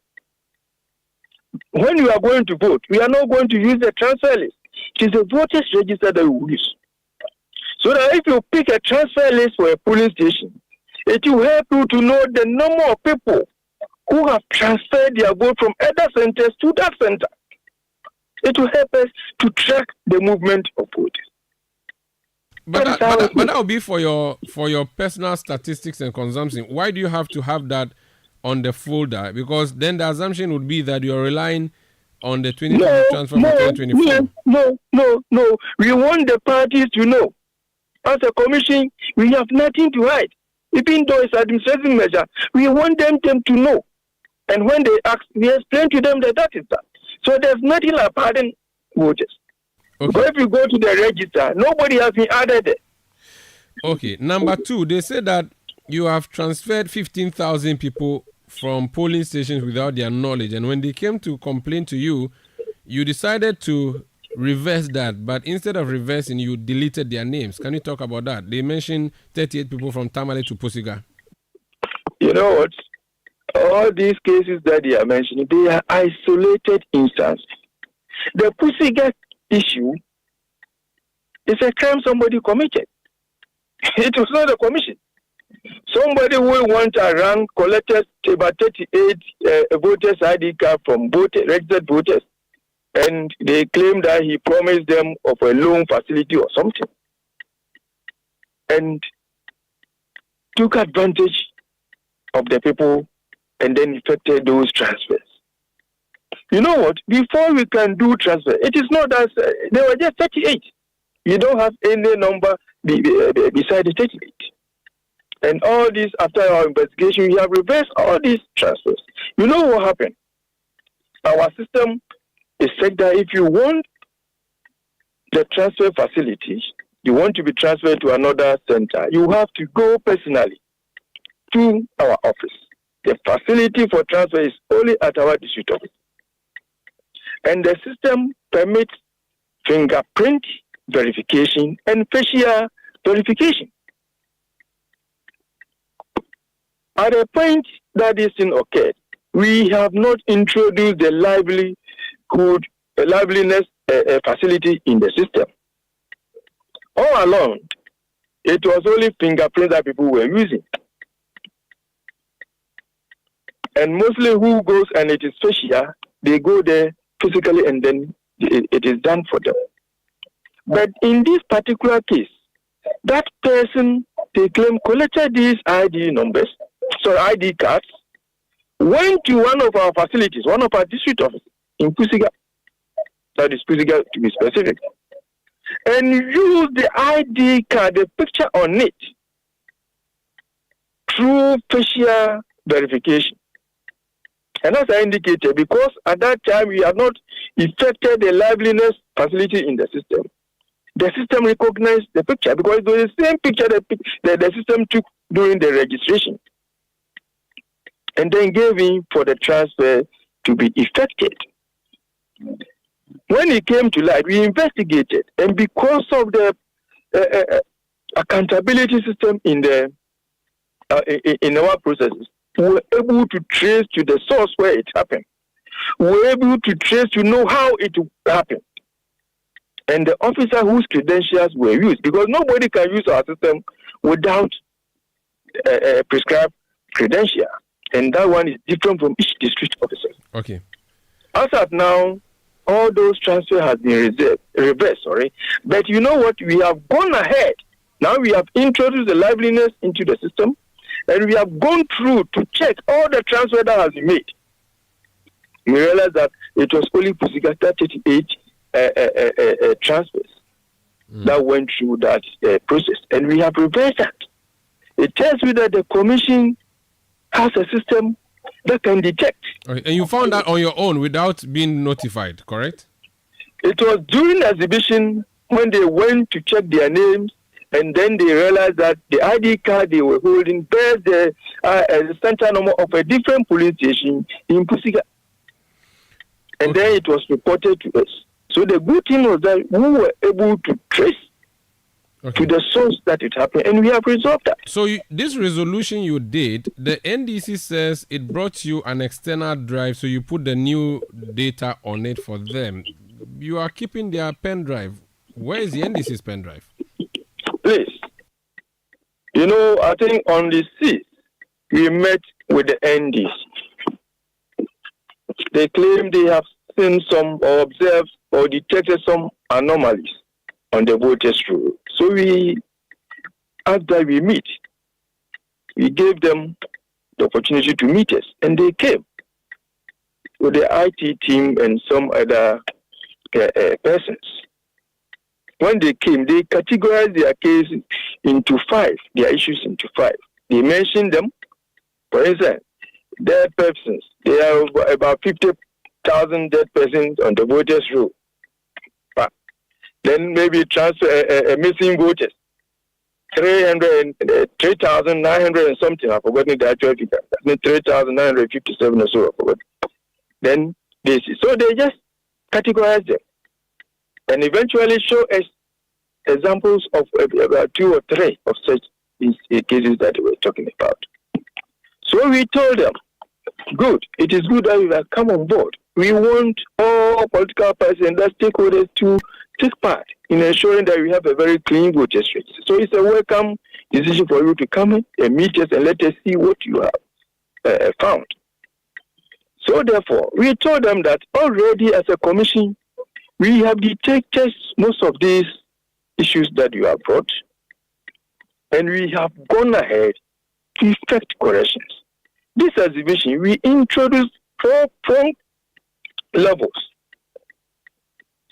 When you are going to vote, we are not going to use the transfer list. It is the voters register that we will use. So that if you pick a transfer list for a polling station, it will help you to know the number of people who have transferred their vote from other centers to that center. It will help us to track the movement of voters. But that will be for your personal statistics and consumption. Why do you have to have that on the folder? Because then the assumption would be that you're relying on the 2020 transfer for 2024. No. We want the parties to know. As a commission, we have nothing to hide. Even though it's an administrative measure, we want them to know. And when they ask, we explain to them that is that. So there's nothing like pardon voters. Okay. But if you go to the register, nobody has been added there. Okay. Number two, they say that you have transferred 15,000 people from polling stations without their knowledge. And when they came to complain to you, you decided to reverse that. But instead of reversing, you deleted their names. Can you talk about that? They mentioned 38 people from Tamale to Posiga. You know what? All these cases that they are mentioning, they are isolated instances. The Posiga issue is a crime somebody committed. It was not a commission. Somebody who went around collected about 38 voters' ID card from registered voters, and they claimed that he promised them of a loan facility or something, and took advantage of the people and then effected those transfers. You know what? Before we can do transfer, it is not as they were just 38. You don't have any number beside the 38. And all this, after our investigation, we have reversed all these transfers. You know what happened? Our system is said that if you want the transfer facilities, you want to be transferred to another center, you have to go personally to our office. The facility for transfer is only at our district office. And the system permits fingerprint verification and facial verification. At a point that this thing occurred, we have not introduced the liveliness facility in the system. All along, it was only fingerprints that people were using. And mostly who goes and it is facial, they go there physically and then it is done for them. But in this particular case, that person, they claim, collected these ID cards, went to one of our facilities, one of our district offices in Pusiga, that is Pusiga to be specific, and used the ID card, the picture on it, through facial verification. And as I indicated, because at that time we have not effected the liveliness facility in the system recognized the picture because it was the same picture that the system took during the registration and then gave in for the transfer to be effected. When it came to light, we investigated, and because of the accountability system in our processes. We were able to trace to the source where it happened. We were able to trace to know how it happened. And the officer whose credentials were used, because nobody can use our system without prescribed credential. And that one is different from each district officer. Okay. As of now, all those transfers have been reversed. But you know what? We have gone ahead. Now we have introduced the liveliness into the system, and we have gone through to check all the transfers that has been made. We realized that it was only Pusiga 38 transfers that went through that process, and we have reversed that. It tells me that the commission has a system that can detect. Okay. And you found that on your own without being notified, correct? It was during the exhibition when they went to check their names, and then they realized that the ID card they were holding bears the center number of a different police station in Pusiga. And then it was reported to us. So the good thing was that we were able to trace to the source that it happened, and we have resolved that. So this resolution you did, the NDC says it brought you an external drive, so you put the new data on it for them. You are keeping their pen drive. Where is the NDC's pen drive? Please, I think on the 6th, we met with the NDC. They claim they have seen some or observed or detected some anomalies on the voters' roll. So we, after we meet, we gave them the opportunity to meet us, and they came with the IT team and some other persons. When they came, they categorized their case into 5, their issues into 5. They mentioned them. For instance, dead persons. There are about 50,000 dead persons on the voters' roll. Then maybe transfer missing voters. 3,900 and something. I've forgotten the actual figure. 3,957 or so. I forgot. Then they just categorize them and eventually show us examples of about 2 or 3 of such cases that we were talking about. So we told them, good, it is good that you have come on board. We want all political parties and stakeholders to take part in ensuring that we have a very clean voters' register. So it's a welcome decision for you to come in and meet us and let us see what you have found. So therefore, we told them that already as a commission, we have detected most of these issues that you have brought, and we have gone ahead to effect corrections. This exhibition, we introduced 4 levels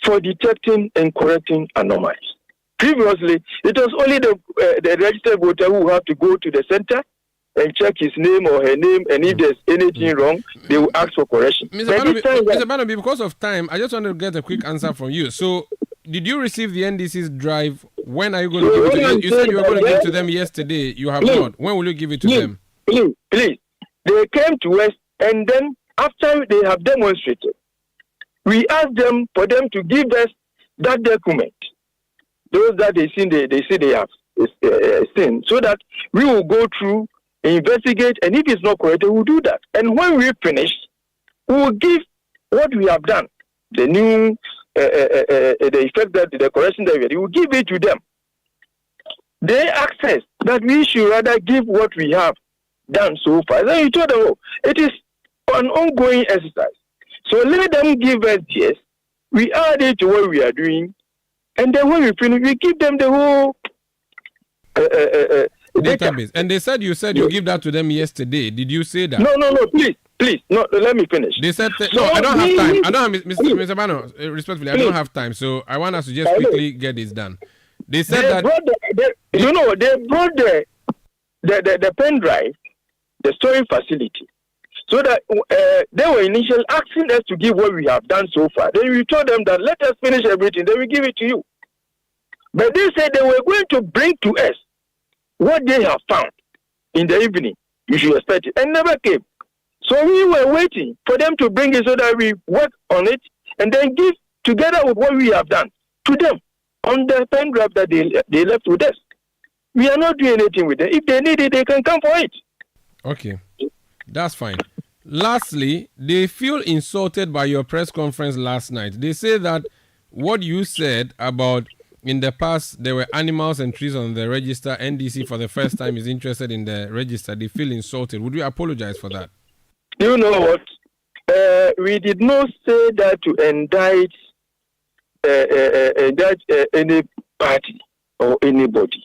for detecting and correcting anomalies. Previously, it was only the registered voter who had to go to the center and check his name or her name, and if there's anything wrong, they will ask for correction. Mr. Barnaby, because of time, I just want to get a quick answer from you. So, did you receive the NDC's drive? When are you going to give it to them? You said you were going to give it to them yesterday. You have not. When will you give it to them? Please. They came to us, and then after they have demonstrated, we asked them for them to give us that document. Those that they say they have seen, so that we will go through, investigate, and if it's not correct, we will do that. And when we finish, we will give what we have done, the new, the effect that the correction that we will give it to them. They access that we should rather give what we have done so far. Then you told them, it is an ongoing exercise. So let them give us this. We add it to what we are doing, and then when we finish, we give them the whole database. And they said you give that to them yesterday. Did you say that? No. Please. No, let me finish. They said no. I don't have time. I don't have Mr. Bano. Respectfully, I don't have time. So I want us to just quickly get this done. They said they brought the pen drive, the storage facility. So that they were initially asking us to give what we have done so far. Then we told them that let us finish everything, then we give it to you. But they said they were going to bring to us what they have found in the evening. You should expect it. And never came. So we were waiting for them to bring it so that we work on it and then give together with what we have done to them. on the pen drive that they left with us. We are not doing anything with it. If they need it, they can come for it. Okay, that's fine. Lastly, they feel insulted by your press conference last night. They say that what you said about in the past there were animals and trees on the register, NDC for the first time is interested in the register. They feel insulted. Would you apologize for that? You know what? We did not say that to indict any party or anybody.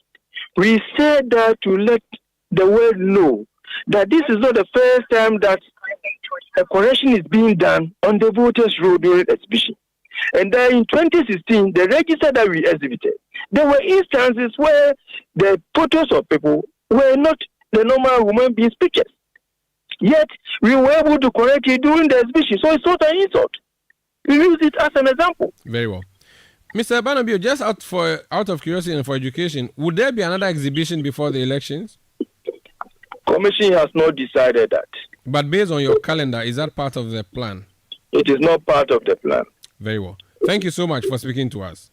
We said that to let the world know that this is not the first time that a correction is being done on the voters' roll during exhibition. And then in 2016, the register that we exhibited, there were instances where the photos of people were not the normal human beings' pictures. Yet, we were able to correct it during the exhibition. So it's not an insult. We use it as an example. Very well. Mr. Banabio, just out of curiosity and for education, would there be another exhibition before the elections? Commission has not decided that. But based on your calendar, is that part of the plan? It is not part of the plan. Very well. Thank you so much for speaking to us.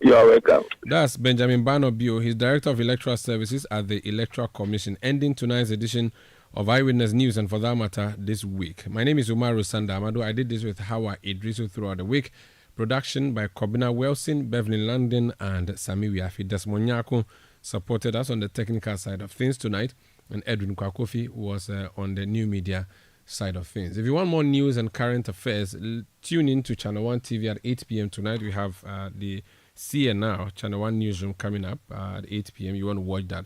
You are welcome. That's Benjamin Banobio. He's Director of Electoral Services at the Electoral Commission, ending tonight's edition of Eyewitness News and for that matter, this week. My name is Umaru Sanda Amado. I did this with Hawa Idrisu throughout the week. Production by Kobina Wilson, Beverly London, and Sami Wiafi. Desmonyako supported us on the technical side of things tonight, and Edwin Kwakofi was on the new media side of things. If you want more news and current affairs, tune in to Channel 1 TV at 8 p.m. tonight. We have the CNR, Channel 1 Newsroom, coming up at 8 p.m. You want to watch that.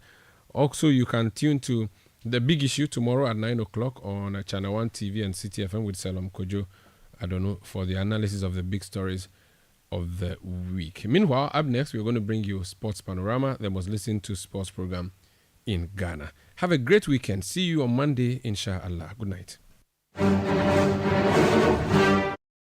Also, you can tune to The Big Issue tomorrow at 9 o'clock on Channel 1 TV and Citi FM with Salom Kojo, I don't know, for the analysis of the big stories of the week. Meanwhile, up next, we're going to bring you Sports Panorama, the most listened to sports program in Ghana. Have a great weekend. See you on Monday, inshallah. Good night.